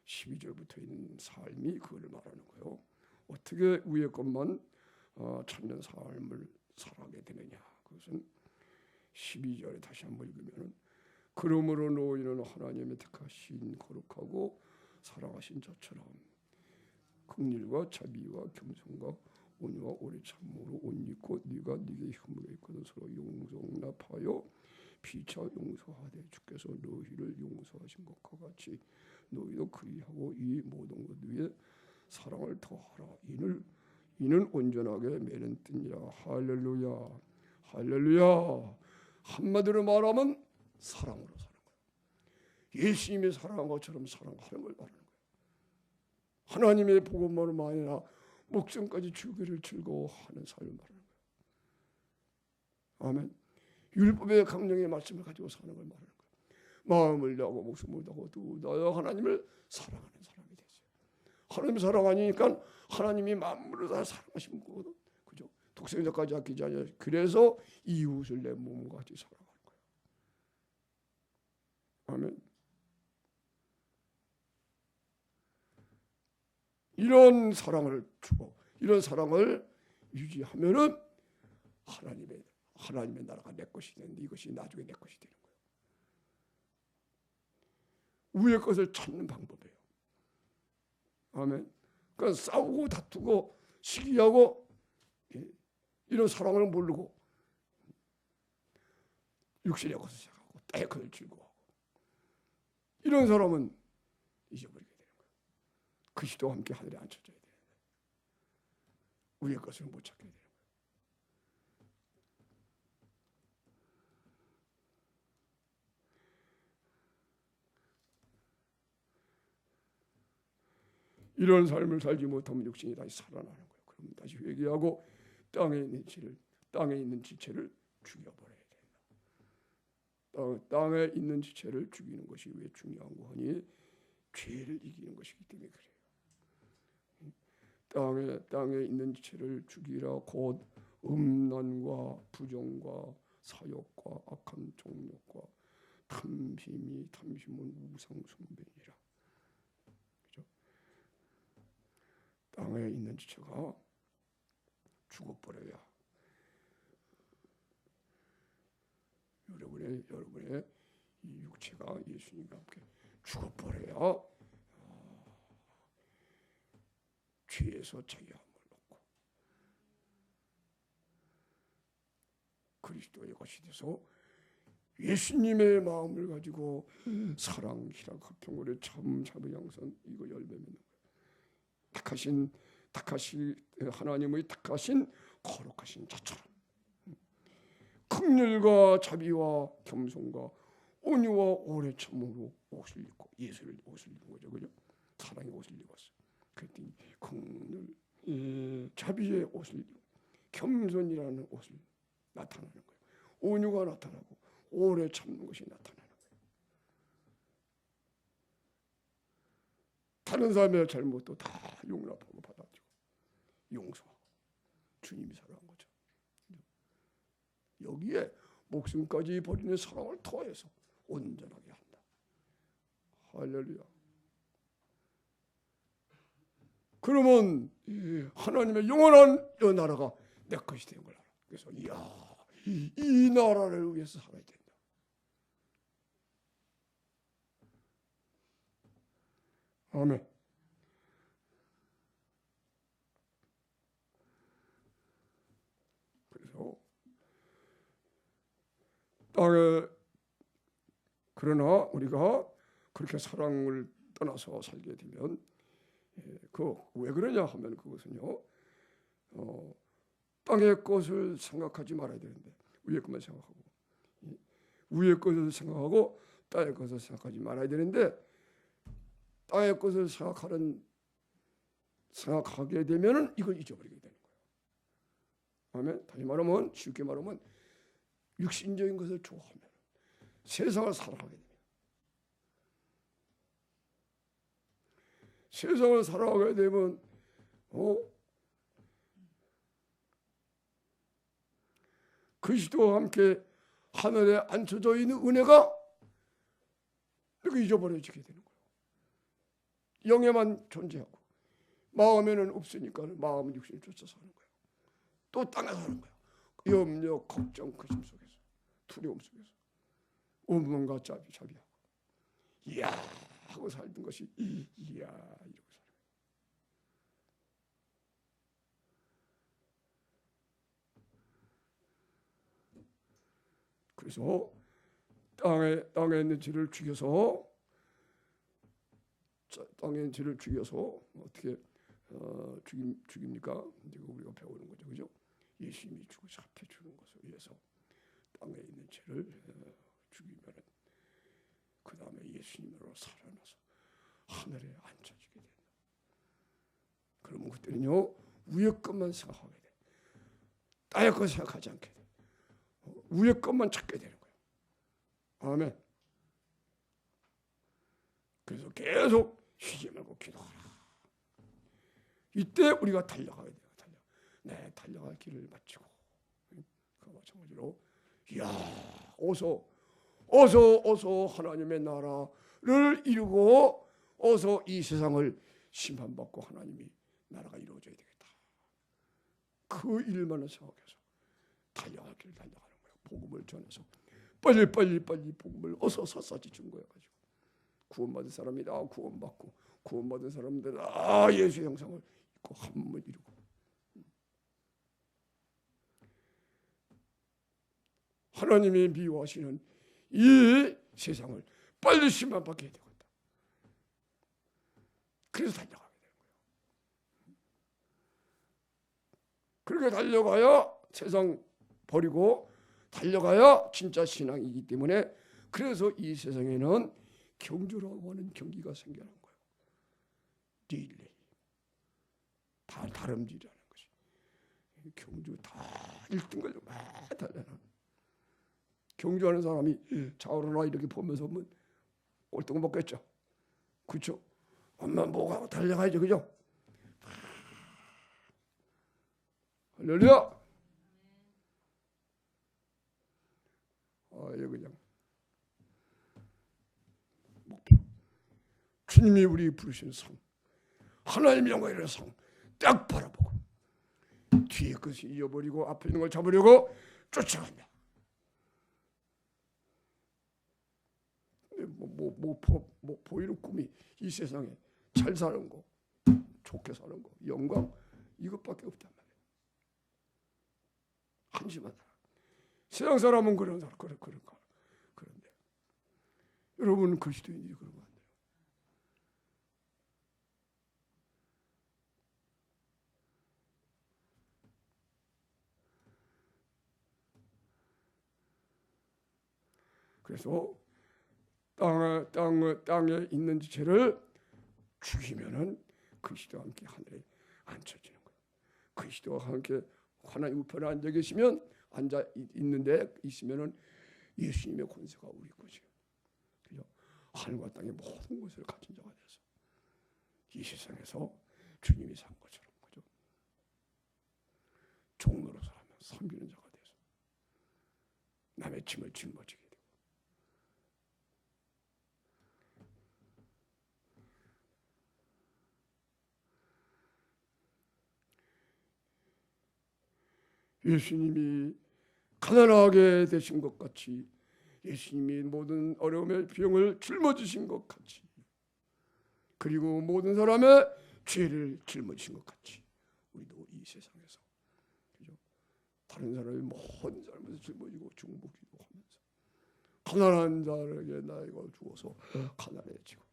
[SPEAKER 1] 12절부터 있는 삶이 그걸 말하는 거예요. 어떻게 위에 것만 찾는 삶을 살아가게 되느냐. 그것은 12절에 다시 한번 읽으면 그러므로 너희는 하나님의 택하신 거룩하고 사랑하신 자처럼 긍휼과 자비와 겸손과 온유와 오래 참음으로 옷 입고 네가 네게 흠으로 있거든 서로 용서납하여 피차 용서하되 주께서 너희를 용서하신 것과 같이 너희도 그리하고 이 모든 것 위에 사랑을 더하라. 이는 온전하게 매는 뜻이라. 할렐루야. 할렐루야. 한마디로 말하면 사랑으로 사는 거예요. 예수님이 사랑한 것처럼 사랑하는 걸 말하는 거예요. 하나님의 복음만은 아니라 목숨까지 주기를 즐거워하는 삶을 말하는 거예요. 아멘. 율법의 강령의 말씀을 가지고 사는 걸 말하는 거예요. 마음을 다하고 목숨을 다하고 또 하나님을 사랑하는 사람이 되세요. 하나님 사랑하니까 하나님이 만물을 다 사랑하신 거거든. 그죠? 독생자까지 아끼지 않냐. 그래서 이웃을 내 몸과 같이 사랑하는 거예요. 아멘. 이런 사랑을 주고 이런 사랑을 유지하면은 하나님의 나라가 내 것이 되는데 이것이 나중에 내 것이 되는 거예요. 위의 것을 찾는 방법이에요. 아멘. 그러니까 싸우고 다투고 시기하고 이런 사랑을 모르고 육신의 것을 생각하고 땅의 것을 즐거워하고 이런 사람은 잊어버리게 되는 거예요. 그리스도와 함께 하늘에 앉혀져야 되는데 위의 것을 못 찾게 되는 거예요. 이런 삶을 살지 못하면 육신이 다시 살아나는 거예요. 그럼 다시 회개하고 땅에 있는 지체를 죽여버려야 된다. 땅에 있는 지체를 죽이는 것이 왜 중요한 거 하니? 죄를 이기는 것이기 때문에 그래요. 땅에 있는 지체를 죽이라 곧 음란과 부정과 사욕과 악한 정욕과 탐심은 우상 숭배니라. 그렇죠? 땅에 있는 지체가 죽어버려야 여러분의 이 육체가 예수님과 함께 죽어버려야 죄에서 자유함을 얻고 그리스도의 것이 돼서 예수님의 마음을 가지고 사랑, 희락, 화평으로 참, 자비, 양선 이거 열매 맺는 거예요. 하나님의 택하신 거룩하신 자처럼 긍휼과 자비와 겸손과 온유와 오래 참음으로 옷을 입고 예수를 옷을 입은 거죠, 그죠? 사랑의 옷을 입었어. 그랬더니 긍휼, 자비의 옷을 입고 겸손이라는 옷을 나타나는 거예요. 온유가 나타나고 오래 참는 것이 나타나는 거예요. 다른 사람의 잘못도 다 용납하고 받아들이고 용서하고 주님이 사랑한 거죠. 여기에 목숨까지 버리는 사랑을 더해서 온전하게 한다. 할렐루야. 그러면 하나님의 영원한 이 나라가 내 것이 된 걸 알아. 그래서 이 나라를 위해서 살아야 된다. 아멘. 그래서 그러나 우리가 그렇게 사랑을 떠나서 살게 되면 왜 그러냐 하면 그것은요 땅의 것을 생각하지 말아야 되는데 위의 것만 생각하고 위의 것을 생각하고 땅의 것을 생각하지 말아야 되는데 땅의 것을 생각하게 되면은 이걸 잊어버리게 되는 거예요. 아멘. 다시 말하면 쉽게 말하면 육신적인 것을 좋아하면 세상을 살아가게 됩니다. 세상을 살아가게 되면 그리스도와 함께 하늘에 앉혀져 있는 은혜가 이렇게 잊어버려지게 되는 거예요. 영에만 존재하고 마음에는 없으니까 마음은 육신을 쫓아 사는 거예요. 또 땅에 사는 거예요. 염려, 걱정, 근심 속에서 두려움 속에서 온몸과 자비하고 이야 하고 살던 것이 이야 이러고 살아요. 그래서 땅에 있는 죄를 죽여서 어떻게 죽입니까? 이제 우리가 배우는 거죠, 그죠? 예수님이 죽어서 합해 주는 것을 위해서 땅에 있는 죄를 죽이면 그 다음에 예수님으로 살아나서 하늘에 앉혀지게 된다. 그러면 그때는요 위의 것만 생각하게 돼. 땅의 것 생각하지 않게 돼. 위의 것만 찾게 되는 거예요. 아멘. 그래서 계속 쉬지 말고 기도하라. 이때 우리가 달려가야 돼요. 달려갈 길을 마치고 그 마찬가지로 어서 하나님의 나라를 이루고 어서 이 세상을 심판받고 하나님이 나라가 이루어져야 되겠다. 그 일만을 생각해서 달려갈 길을 달려가는 거예요. 복음을 전해서 빨리 복음을 어서 샅샅이 준 거예요. 가지고 구원받은 사람이 다 구원받고 구원받은 사람들 다 예수의 형상을 입고 한 몸을 이루고 하나님이 미워하시는 이 세상을 빨리 심판받게 되겠다. 그래서 달려가게 되는 거예요. 그렇게 달려가야 세상 버리고 달려가야 진짜 신앙이기 때문에 그래서 이 세상에는 경주라고 하는 경기가 생겨난 거예요. 릴레이. 다 다름질이라는 것이. 경주 다 1등 걸려 막 달려는. 경주하는 사람이 좌우로나 이렇게 보면서 뭐 꼴등 먹겠죠. 그렇죠? 엄마 뭐하고 달려가야죠. 그죠? 할렐루야. 그냥 목표. 주님이 우리 부르신 상, 하나님 영광이라는 상 딱 바라보고 뒤에 것을 잊어버리고 앞에 있는 걸 잡으려고 쫓아간다. 뭐 보이는 꿈이 이 세상에 잘 사는 거, 좋게 사는 거, 영광 이것밖에 없단 말이에요. 한심한 사람. 세상 사람은 그런 사람, 그런데 여러분 그리스도인들이 그러면 안 돼요. 그래서 땅에 있는 지체를 죽이면은 그리스도와 함께 하늘에 앉혀지는 거예요. 그리스도와 함께 하나님 우편에 앉아 계시면 앉아 있는데 있으면은 예수님의 권세가 우리 것이에요. 그죠? 하늘과 땅의 모든 것을 가진 자가 돼서 이 세상에서 주님이 산 것처럼 그죠? 종로로 살면 섬기는 자가 돼서 남의 짐을 짊어지게 되고 예수님이 가난하게 되신 것 같이 예수님이 모든 어려움의 병을 짊어지신 것 같이 그리고 모든 사람의 죄를 짊어지신 것 같이 우리도 이 세상에서 그죠? 다른 사람의 모든 잘못을 짊어지고 중보기도 하면서 가난한 자에게 나이가 주어서 가난해지고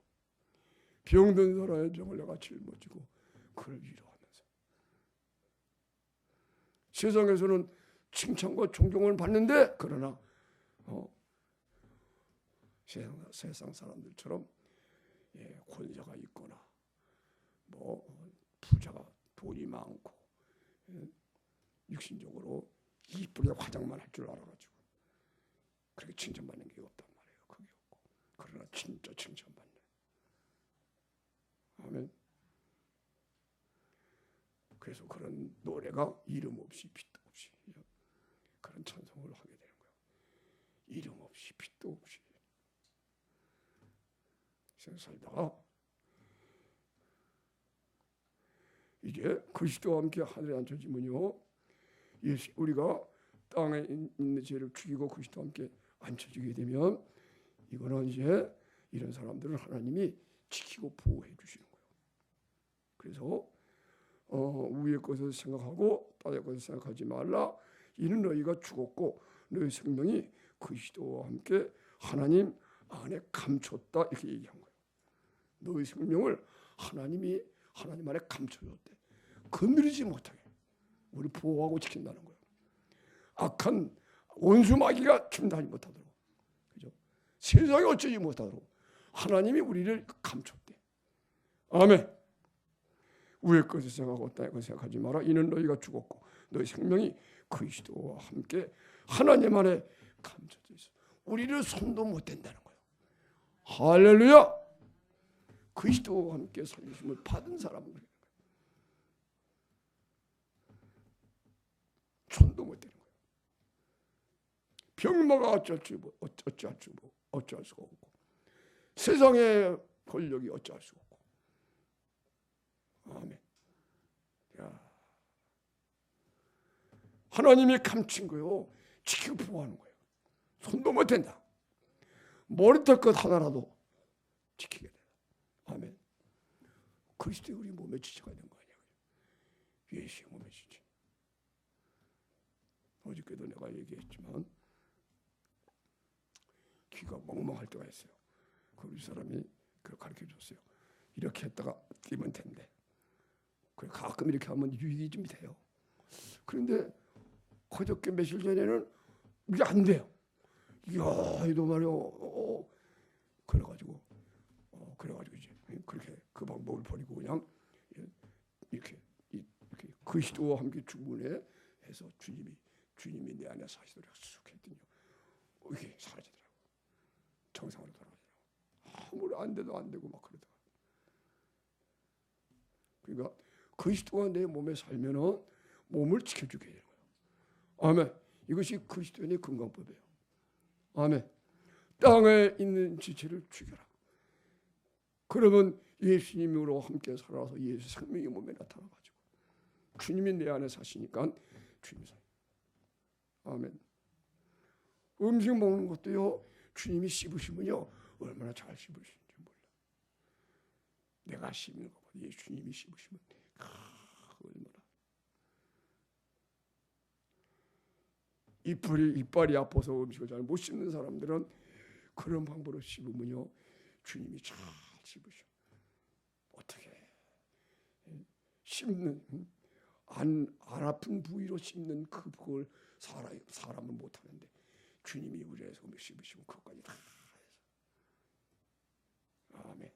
[SPEAKER 1] 병든 사람의 병을 내가 짊어지고 그를 위로하면서 세상에서는 칭찬과 존경을 받는데 그러나 세상 사람들처럼 권세가 있거나 뭐 부자가 돈이 많고 육신적으로 이쁘게 화장만 할 줄 알아가지고 그렇게 칭찬받는 게 없단 말이에요. 그게 없고 그러나 진짜 칭찬받는 아멘. 그래서 그런 노래가 이름 없이 빛도 없이 그런 찬송을 하게 되는 거예요. 이름 없이 빛도 없이 살다가 이제 그리스도와 함께 하늘에 앉혀지면요, 우리가 땅에 있는 죄를 죽이고 그리스도와 함께 앉혀지게 되면 이거는 이제 이런 사람들을 하나님이 지키고 보호해 주시는 거예요. 그래서 위의 것을 생각하고 땅의 것을 생각하지 말라. 이는 너희가 죽었고 너희 생명이 그리스도와 함께 하나님 안에 감췄다 이렇게 얘기한 거예요. 너희 생명을 하나님이 하나님 안에 감춰줬대. 건드리지 못하게 우리 보호하고 지킨다는 거예요. 악한 원수 마귀가 침단이 못하도록, 그죠? 세상이 어쩌지 못하도록 하나님이 우리를 감췄대. 아멘. 위의 것을 생각하고 땅의 것을 생각하지 마라. 이는 너희가 죽었고 너희 생명이 그리스도와 함께 하나님 안에 감춰져 있어. 우리를 손도 못 댄다는 거예요. 할렐루야. 그리스도와 함께 살리심을 받은 사람은 그래요. 손도 못 대는 거예요. 병마가 어찌할 수가 없고 세상의 권력이 어찌할 수가 없고. 아멘. 야, 하나님이 감춘 거요. 지키고 보호하는 거예요. 손도 못 댄다. 머리털 것 하나라도 지키게 돼. 아멘. 그리스도의 우리 몸의 지체가 된 거 아니야. 예수의 몸의 지체. 어저께도 내가 얘기했지만 귀가 멍멍할 때가 있어요. 그 우리 사람이 그걸 가르쳐 줬어요. 이렇게 했다가 뛰면 된대. 그래 가끔 이렇게 하면 유익이 좀 돼요. 그런데 그저께 며칠 전에는 이게 안 돼요. 이야, 이도 말이요. 그래가지고 이제 그렇게 그 방법을 버리고 그냥 이렇게 그리스도와 함께 주문해 해서 주님이 내 안에 사시도록 쑥 했더니 이게 사라지더라고. 정상으로 돌아가더라고. 아무리 안 돼도 안 되고 막 그러다가. 그러니까 그리스도가 내 몸에 살면은 몸을 지켜주게 되는 거예요. 아멘. 이것이 그리스도인의 건강법이에요. 아멘. 땅에 있는 지체를 죽여라. 그러면 예수님으로 함께 살아서 예수 생명이 몸에 나타나가지고 주님이 내 안에 사시니까 주님이 사요. 아멘. 음식 먹는 것도요, 주님이 씹으시면요 얼마나 잘 씹으시는지 몰라. 내가 씹는 것보다 예수님이 씹으시면 얼마나. 이빨이 아파서 음식을 잘 못 씹는 사람들은 그런 방법으로 씹으면요 주님이 잘 씹으셔. 어떻게 씹는 안 아픈 부위로 씹는 그걸 사람은 못 하는데 주님이 우리에서 음식 씹으시면 그것까지 다 해서. 아멘.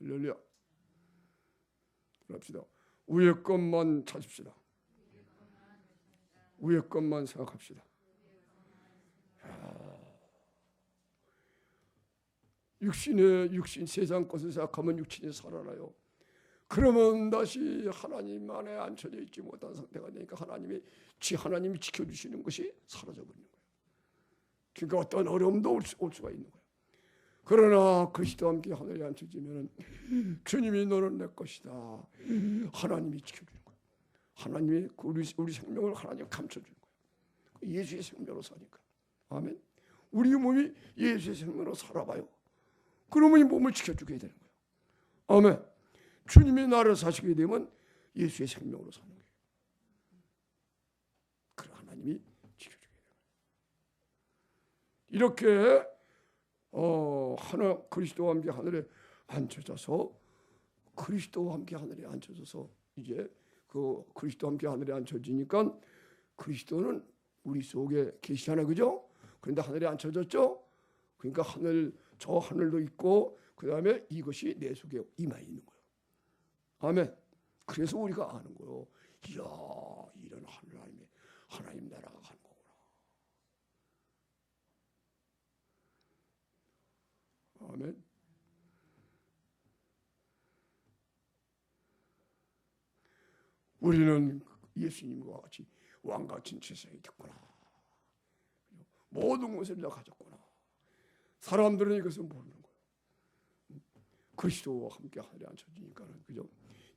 [SPEAKER 1] 할렐루야. 그럽시다. 위의 것만 찾읍시다. 위의 것만 생각합시다. 육신 세상 것을 생각하면 육신이 살아나요. 그러면 다시 하나님 안에 앉혀져 있지 못한 상태가 되니까 하나님이 지켜주시는 것이 사라져 버리는 거예요. 그러니까 어떤 어려움도 올 수가 있는 거예요. 그러나 그리스도와 함께 하늘에 앉혀지면 주님이 너는 내 것이다. 하나님이 지켜주는 거예요. 하나님이 우리 생명을 하나님 감춰주는 거예요. 예수의 생명으로 사니까. 아멘. 우리 몸이 예수의 생명으로 살아봐요. 그러면 이 몸을 지켜주게 되는 거예요. 아멘. 주님이 나를 사시게 되면 예수의 생명으로 사는 거예요. 그래 하나님이 지켜주게 되는 거예요. 이렇게 하나 그리스도와 함께 하늘에 앉혀져서 그리스도와 함께 하늘에 앉혀져서 이제 그 그리스도와 함께 하늘에 앉혀지니까 그리스도는 우리 속에 계시잖아요, 그죠? 그런데 하늘에 앉혀졌죠. 그러니까 저 하늘도 있고 그 다음에 이것이 내 속에 임하 있는 거예요. 아멘. 그래서 우리가 아는 거예요. 이야, 이런 하나님 나라가 가는 거구나. 아멘. 우리는 예수님과 같이 왕같은 세상이 됐구나. 모든 것을 다 가졌구나. 사람들은 이것을 모르는 거예요. 그리스도와 함께 하늘에 앉혀지니까는 그죠?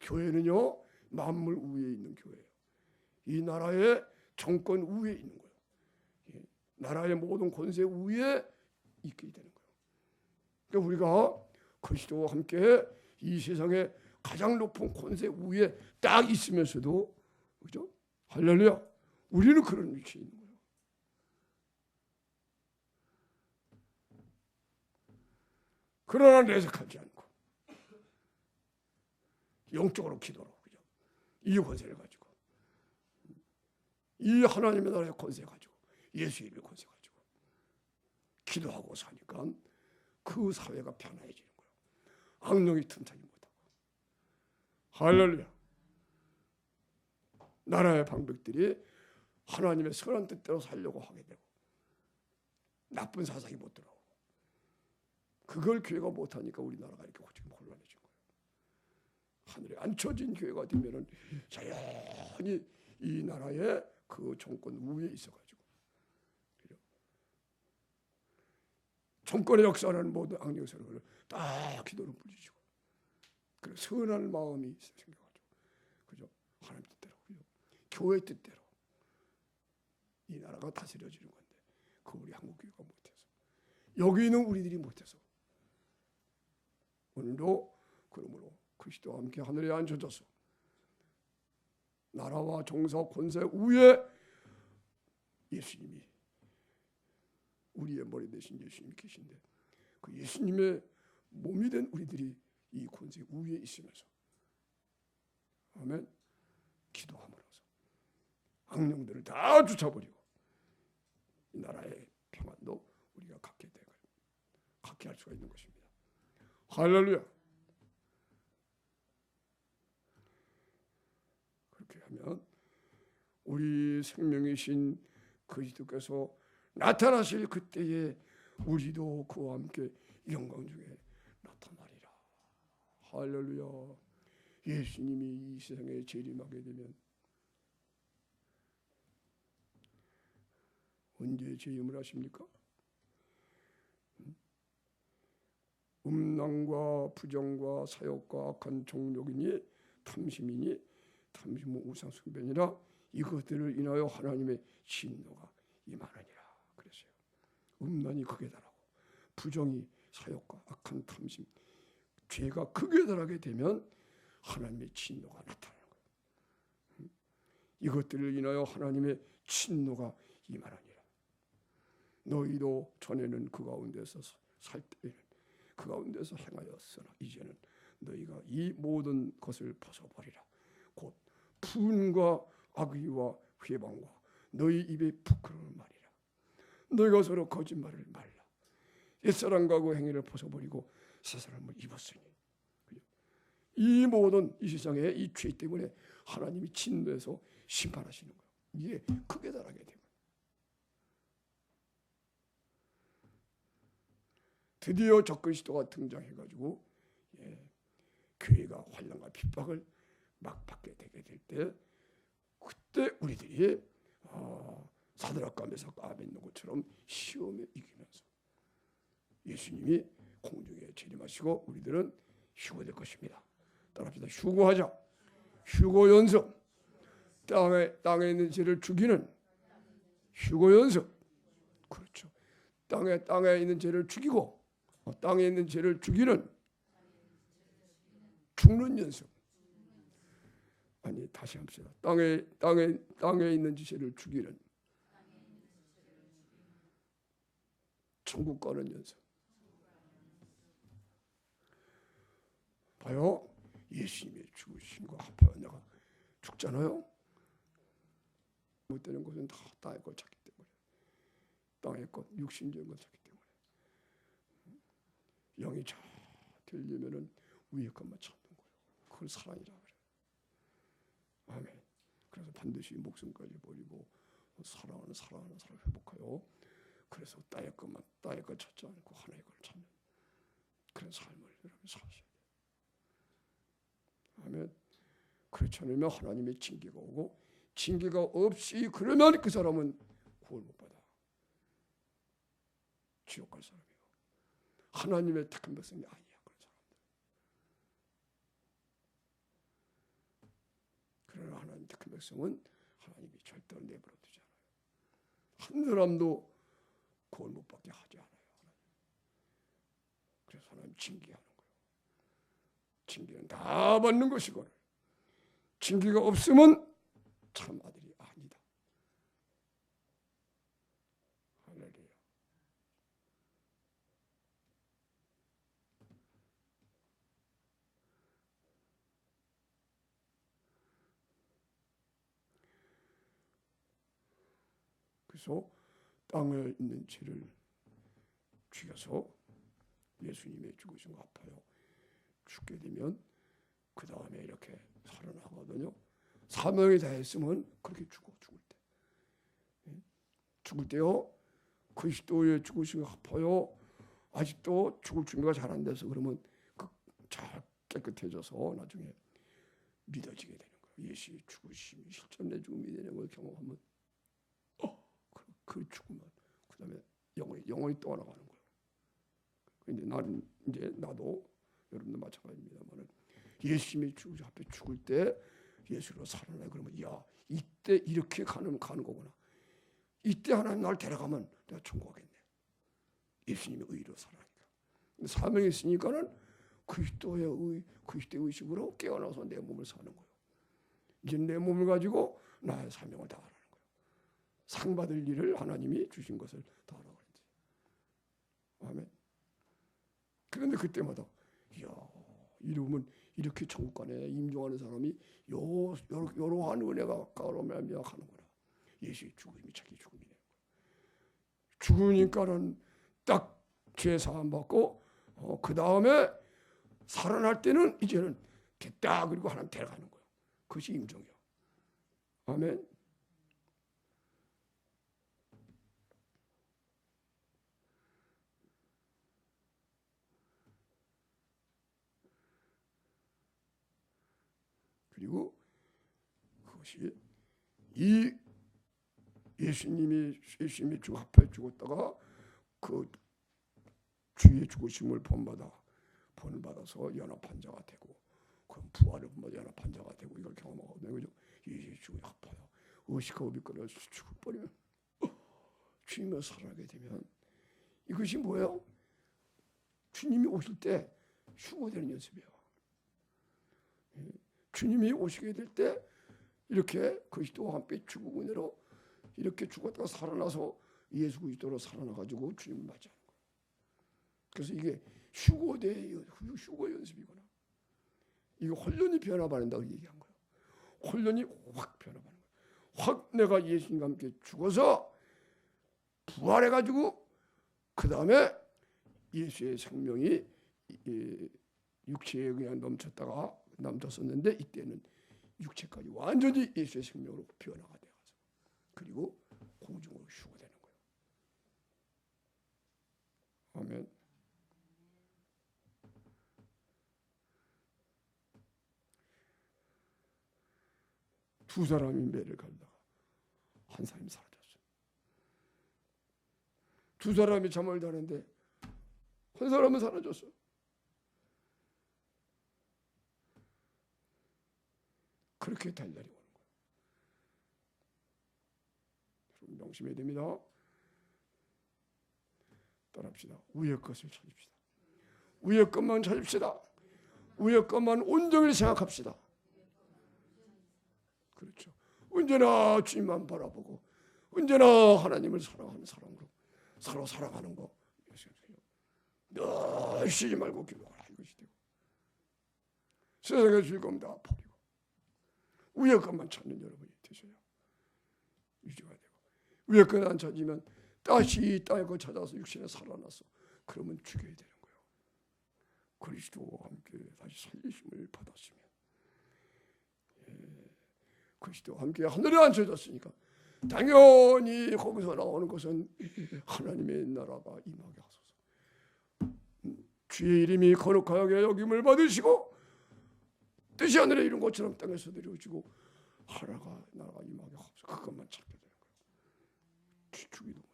[SPEAKER 1] 교회는요 만물 위에 있는 교회예요. 이 나라의 정권 위에 있는 거예요. 나라의 모든 권세 위에 있게 되는 거예요. 그러니까 우리가 그리스도와 함께 이 세상의 가장 높은 권세 위에 딱 있으면서도 그죠? 할렐루야. 우리는 그런 위치에 있는 거예요. 그러나 내색하지 않고 영적으로 기도로 그죠? 이 권세를 가지고 이 하나님의 나라의 권세 가지고 예수 이름의 권세 가지고 기도하고 사니까 그 사회가 편안해지는 거예요. 악령이 틈타지 못하고. 할렐루야. 나라의 방백들이 하나님의 선한 뜻대로 살려고 하게 되고 나쁜 사상이 못 들어오고 그걸 교회가 못하니까 우리나라가 이렇게 지금 혼란해진 거예요. 하늘에 앉혀진 교회가 되면은 자연히 이 나라의 그 정권 위에 있어가지고 정권의 역사는 모든 악령사를 딱 기도를 부르시고 그래 선한 마음이 생겨가지고 그죠? 하나님 뜻대로 그죠? 교회 뜻대로 이 나라가 다스려지는 건데 그 우리 한국교회가 못해서, 여기 있는 우리들이 못해서, 오늘도 그러므로 그리스도와 함께 하늘에 앉혀져서 나라와 정사 권세 위에 예수님이, 우리의 머리 대신 예수님이 계신데 그 예수님의 몸이 된 우리들이 이 권세 위에 있으면서, 아멘, 기도함으로써 악령들을 다 쫓아버리고 이 나라의 평안도 우리가 갖게 할 수가 있는 것입니다. 할렐루야. 그렇게 하면 우리 생명이신 그리스도께서 나타나실 그때에 우리도 그와 함께 영광 중에 나타나리라. 할렐루야. 예수님이 이 세상에 재림하게 되면 언제 재림을 하십니까? 음란과 부정과 사욕과 악한 정욕이니 탐심이니, 탐심은 우상숭배니라, 이것들을 인하여 하나님의 진노가 임하느니라 그랬어요. 음란이 극에 달하고 부정이, 사욕과 악한 탐심, 죄가 극에 달하게 되면 하나님의 진노가 나타나는 거예요. 이것들을 인하여 하나님의 진노가 임하느니라. 너희도 전에는 그 가운데서 살 때에는 그 가운데서 행하였으나 이제는 너희가 이 모든 것을 벗어버리라. 곧 분과 악의와 회방과 너희 입에 부끄러운 말이라. 너희가 서로 거짓말을 말라. 옛사람과 그 행위를 벗어버리고 새 사람을 입었으니. 이 모든 이 세상의 이 죄 때문에 하나님이 진노해서 심판하시는 거예요. 이게 크게 달하게 됩니다. 드디어 적그리스도가 등장해가지고 교회가 환난과 핍박을 막 받게 되게 될 때, 그때 우리들이 사드락과 메삭과 아벳느고처럼 시험에 이기면서 예수님이 공중에 재림하시고 우리들은 휴거될 것입니다. 따라합시다. 휴거하자. 휴거 연습. 땅에 있는 죄를 죽이는 휴거 연습. 그렇죠. 땅에 있는 죄를 죽이고 땅에 있는 죄를 죽이는 죽는 연습. 아니, 다시 합시다. 땅에 있는 죄를 죽이는 천국 가는 연습. 봐요. 예수님의 죽으신 거 합하여 내가 죽잖아요. 못되는 것은 다 땅의 것 찾기 때문에, 땅의 것, 육신적인 것 찾기 때문에, 영이 잘 되려면은 위의 것만 찾는 거예요. 그걸 사랑이라 그래. 아멘. 그래서 반드시 목숨까지 버리고 사랑하는 사람 회복하여, 그래서 땅의 것 찾지 않고 하나의 걸 찾는 그런 삶을 여러분 사셔야 돼요. 아멘. 그렇지 않으면 하나님의 징계가 오고, 징계가 없이 그러면 그 사람은 구원 못 받아. 지옥 갈 사람이에요. 하나님의 택한 백성이 아니야. 그런 사람들. 그러나 하나님 택한 백성은 하나님이 절대로 내버려 두지 않아요. 한 사람도 구원 못 받게 하지 않아요. 그래서 하나님 징계하는 거예요. 징계는 다 받는 것이거늘 징계가 없으면 참 아들이 아니다. 할렐루야. 그래서 땅에 있는 죄를 죽여서 예수님의 죽으신 거 아파요. 죽게 되면 그 다음에 이렇게 살아나거든요. 사명이 다 했으면 그렇게 죽을 때. 죽을 때요. 그리스도의 죽으신 거 아파요. 아직도 죽을 준비가 잘 안 돼서 그러면 잘 깨끗해져서 나중에 믿어지게 되는 거예요. 예수의 죽으심이 실제 내 죽음이 되는 걸 경험하면 그 죽으면 그 다음에 영혼이 떠나가는 거예요. 근데 나도 여러분도 마찬가지입니다만 예수님이 앞에 죽을 때 예수로 살아나. 그러면 야, 이때 이렇게 가는 거구나. 이때 하나님 날 데려가면 내가 천국 가겠네. 예수님의 의로 살아니까. 사명이 있으니까는 그리스도의 의식으로 깨어나서 내 몸을 사는 거예요. 이제 내 몸을 가지고 나의 사명을 다하라는 거예요. 상 받을 일을 하나님이 주신 것을 다하라고 그랬지. 아멘. 그런데 그때마다 이러면 이렇게 천국 가네. 임종하는 사람이 여러한 은혜가 가로면 하는구나. 예수의 죽음이 자기 죽음이네. 죽으니까는 딱 죄 사함 받고 그 다음에 살아날 때는 이제는 됐다. 그리고 하나님 데려가는 거예요. 그것이 임종이요. 아멘. 그리고 그것이 이 예수님이 주 앞에 죽었다가 그 주의 죽으심을 본받아서 연합한 자가 되고, 그럼 부활을 본받아 연합한 자가 되고, 이걸 경험하거든요. 그죠? 예수의 죽음이 아파요. 의식과 의비권을 죽어버리면 주님을 살아가게 되면 이것이 뭐예요? 주님이 오실 때 휴거되는 연습이에요. 주님이 오시게 될 때 이렇게 그리스도와 함께 죽은 은혜로 이렇게 죽었다가 살아나서 예수 그리스도로 살아나가지고 주님을 맞이하는 거예요. 그래서 이게 휴거 연습이구나. 이거 혼련이 변화받는다고 얘기한 거예요. 혼련이 확 변화받는 거예요. 확 내가 예수님과 함께 죽어서 부활해가지고 그 다음에 예수의 생명이 육체에 그냥 넘쳤었는데 이때는 육체까지 완전히 예수의 생명으로 변화가 되어서 그리고 공중으로 휴거되는 거예요. 아멘. 두 사람이 매를 갈다가 한 사람이 사라졌어요. 두 사람이 잠을 자는데 한 사람은 사라졌어요. 그렇게 달 날이 오는 거예요. 여러분 명심해야 됩니다. 따라합시다. 위의 것을 찾읍시다. 위의 것만 찾읍시다. 위의 것만 온전히 생각합시다. 그렇죠. 언제나 주님만 바라보고 언제나 하나님을 사랑하는 사람으로 서로 사랑하는 거 늘 쉬지 말고 기도하라 이것이 되고, 세상의 즐거움 다 버리고 위의 것만 찾는 여러분이 되셔야 유지가 되고, 위의 것 안 찾으면 다시 땅의 것 찾아서 육신에 살아나서 그러면 죽여야 되는 거예요. 그리스도와 함께 다시 살리심을 받았으면, 그리스도와 함께 하늘에 앉혀졌으니까 당연히 거기서 나오는 것은 하나님의 나라가 임하게 하소서. 주의 이름이 거룩하게 여김을 받으시고 뜻이 하늘에 이룬 것처럼 땅에서 내려오시고 나라가 임하게 하소서. 그것만 찾게 되는 거예요. 주기도문이에요.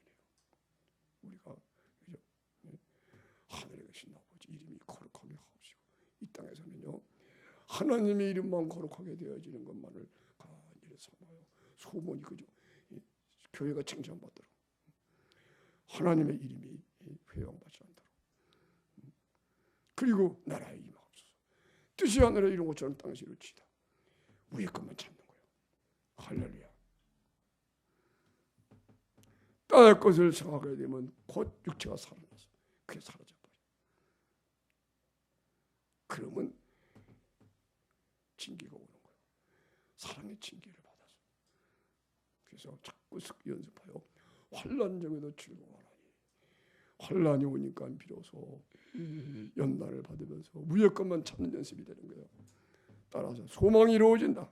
[SPEAKER 1] 우리가 하늘에 계신 아버지 이름이 거룩하게 하옵시고, 이 땅에서는요 하나님의 이름만 거룩하게 되어지는 것만을 간절히 삼아요. 소문이 그죠? 교회가 칭찬받도록 하나님의 이름이 회방받지 않도록, 그리고 나라에 임하옵소서. 뜻이 하늘에 이룬 것처럼 땅에서 이루어지다. 위의 것만 찾는 거예요. 할렐루야. 땅의 것을 생각하게 되면 곧 육체가 살아나서 그게 사라져버려요. 그러면 징계가 오는 거예요. 사랑의 징계를 받아서. 그래서 자꾸 연습하여 환난중에도 즐거워하라니. 환난이 오니까 비로소 연단을 받으면서 위의 것만 찾는 연습이 되는 거예요. 따라서 소망이 이루어진다.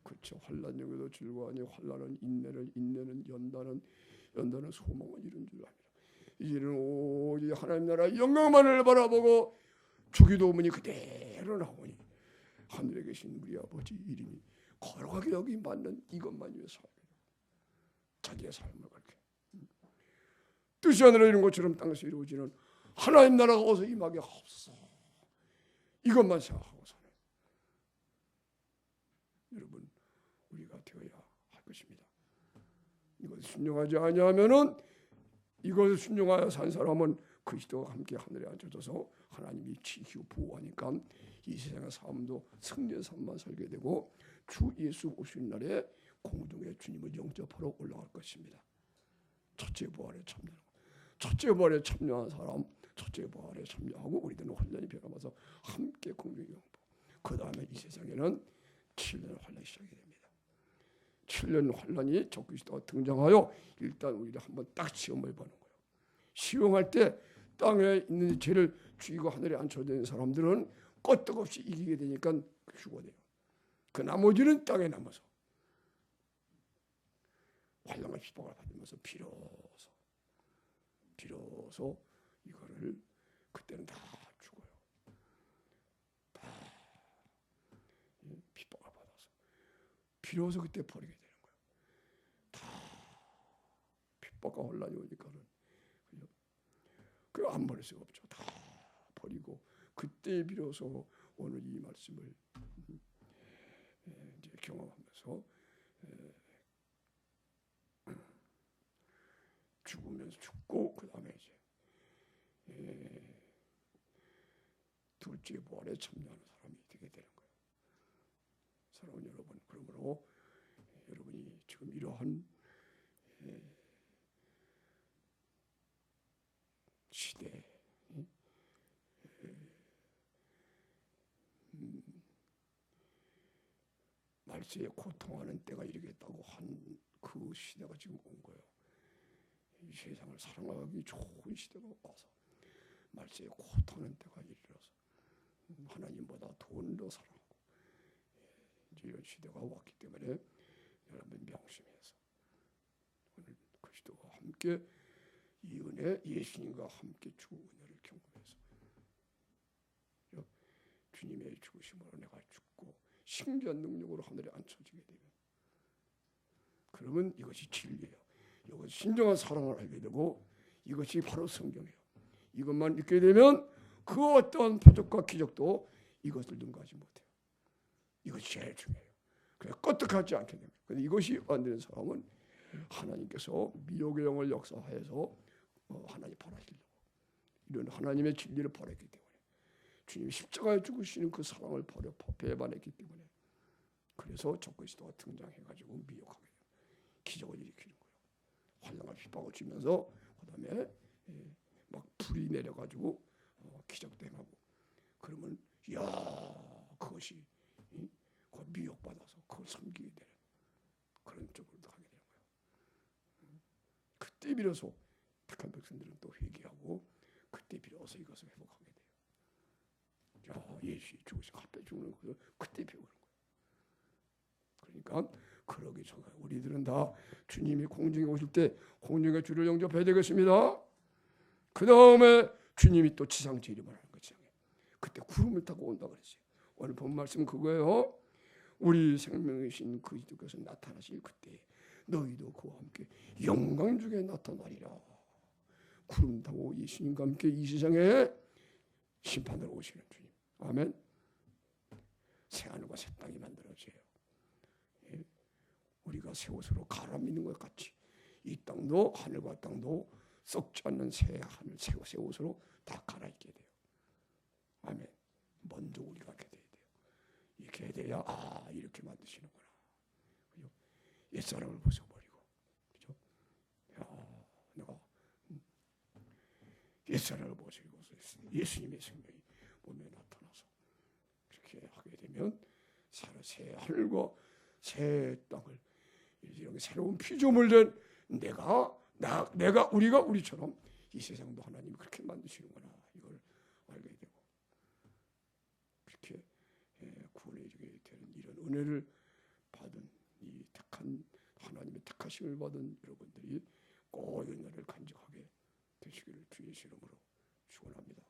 [SPEAKER 1] 그렇죠. 환난중에도 즐거워하니 환난은 인내는 연단은 소망을 이룬 줄 압니다. 이제는 오직 하나님 나라의 영광만을 바라보고 주기도문이 그대로 나오니 하늘에 계신 우리 아버지 이름이 거룩하게 여기 받는 이것만 위해서 자기의 삶을 그렇게 뜻이 하늘에 이룬 것처럼 땅에서 이루어지는 하나님 나라가 어서 임하게 하옵소서. 이것만 생각하고 사네. 것입니다. 이것을 순종하지 아니하면은 이것을 순종하여 산 사람은 그리스도와 함께 하늘에 앉혀져서 하나님이 지키고 보호하니까 이 세상의 삶도 승리의 삶만 살게 되고 주 예수 오시는 날에 공중에 주님을 영접하러 올라갈 것입니다. 첫째 부활에 참여하고 첫째 부활에 참여한 사람 첫째 부활에 참여하고 우리들은 환란이 변함아서 함께 공중에 영접. 그 다음에 이 세상에는 7년 환란이 시작이 됩니다. 7년 환란이 적그리스도가 등장하여 일단 우리를 한번 딱 시험을 보는 거예요. 시험할 때 땅에 있는 죄를 죽이고 하늘에 앉혀진 사람들은 끄떡없이 이기게 되니까 죽어내요. 그 나머지는 땅에 남아서 환란과 핍박을 받으면서 비로소 이거를 그때는 다 죽어요. 다 핍박을 받아서 비로소 그때 버리게 되는 거예요. 다 핍박과 혼란이 오니까는 그 안 버릴 수가 없죠. 다 버리고 그때 비로소 오늘 이 말씀을 이제 경험하면서 죽으면서 죽고 그 다음에 이제 둘째 부활에 참여하는 사람이 되게 되는 거예요. 사랑하는 여러분, 그러므로 여러분이 지금 이러한 시대 말세에 고통하는 때가 이르겠다고 한 그 시대가 지금 온 거예요. 이 세상을 사랑하기 좋은 시대가 와서 말세에 고통하는 때가 이르러서 하나님보다 돈을 더 사랑하고 이제 이런 시대가 왔기 때문에 여러분 명심해서 오늘 그리스도와 함께 이 은혜 예수님과 함께 주 은혜를 경험해서 주님의 죽으심으로 내가 죽고 신기한 능력으로 하늘에 앉혀지게 되면 그러면 이것이 진리예요. 이것이 진정한 사랑을 알게 되고 이것이 바로 성경이에요. 이것만 믿게 되면 그 어떤 표적과 기적도 이것을 능가하지 못해요. 이것이 제일 중요해요. 그래서 껐떡하지 않게 됩니다. 그런데 이것이 안 되는 사람은 하나님께서 미혹의 영을 역사하여서 하나님 벌하시려고 이런 하나님의 진리를 버렸기 때문에 주님이 십자가에 죽으시는 그 사랑을 버려 배반했기 때문에 그래서 적그리스도가 등장해가지고 미혹하게 돼요. 기적을 일으키는 거예요. 환난과 핍박을 주면서 그다음에 막 불이 내려가지고 기적도 행하고 그러면 야 그것이 그걸 미혹받아서 그걸 섬기게 되는 그런 쪽으로 가게 되는 거예요. 그때 비로소 택한 백성들은 또 회개하고 그때 비로소 이것을 회복하게 돼요. 야 예수의 죽으시고 합해 죽는 것을 그때 배우는 거예요. 그러니까 그러기 전에 우리들은 다 주님이 공중에 오실 때 공중에 주를 영접해야 되겠습니다. 그 다음에 주님이 또 지상 재림을 하는 거죠. 그때 구름을 타고 온다 그랬어요. 오늘 본 말씀은 그거예요. 우리 생명이신 그리스도께서 나타나실 그때 너희도 그와 함께 영광 중에 나타나리라. 구름 타고 예수님과 함께 이 세상에 심판으로 오시는 주님. 아멘. 새 하늘과 새 땅이 만들어져요. 우리가 새 옷으로 갈아입는 것 같이 이 땅도 하늘과 땅도 썩지 않는 새 하늘 새 옷으로 다 갈아입게 돼요. 아멘. 먼저 우리가 그렇게 돼야 돼요. 이렇게 돼야 이렇게 만드시는구나. 그죠? 옛사람을 벗어버리고, 그죠? 내가 옛사람을 벗어버리고 예수님의 생명이 몸에 나타나서 그렇게 하게 되면 새 하늘과 새 땅을 이렇게 새로운 피조물 된 우리가 우리처럼 이 세상도 하나님이 그렇게 만드시는구나 이걸 알게 되고 그렇게 구원에 이르게 되는 이런 은혜를 받은 이 택한 하나님의 택하심을 받은 여러분들이 꼭 은혜를 간직하게 되시기를 주 예수 이름으로 축원합니다.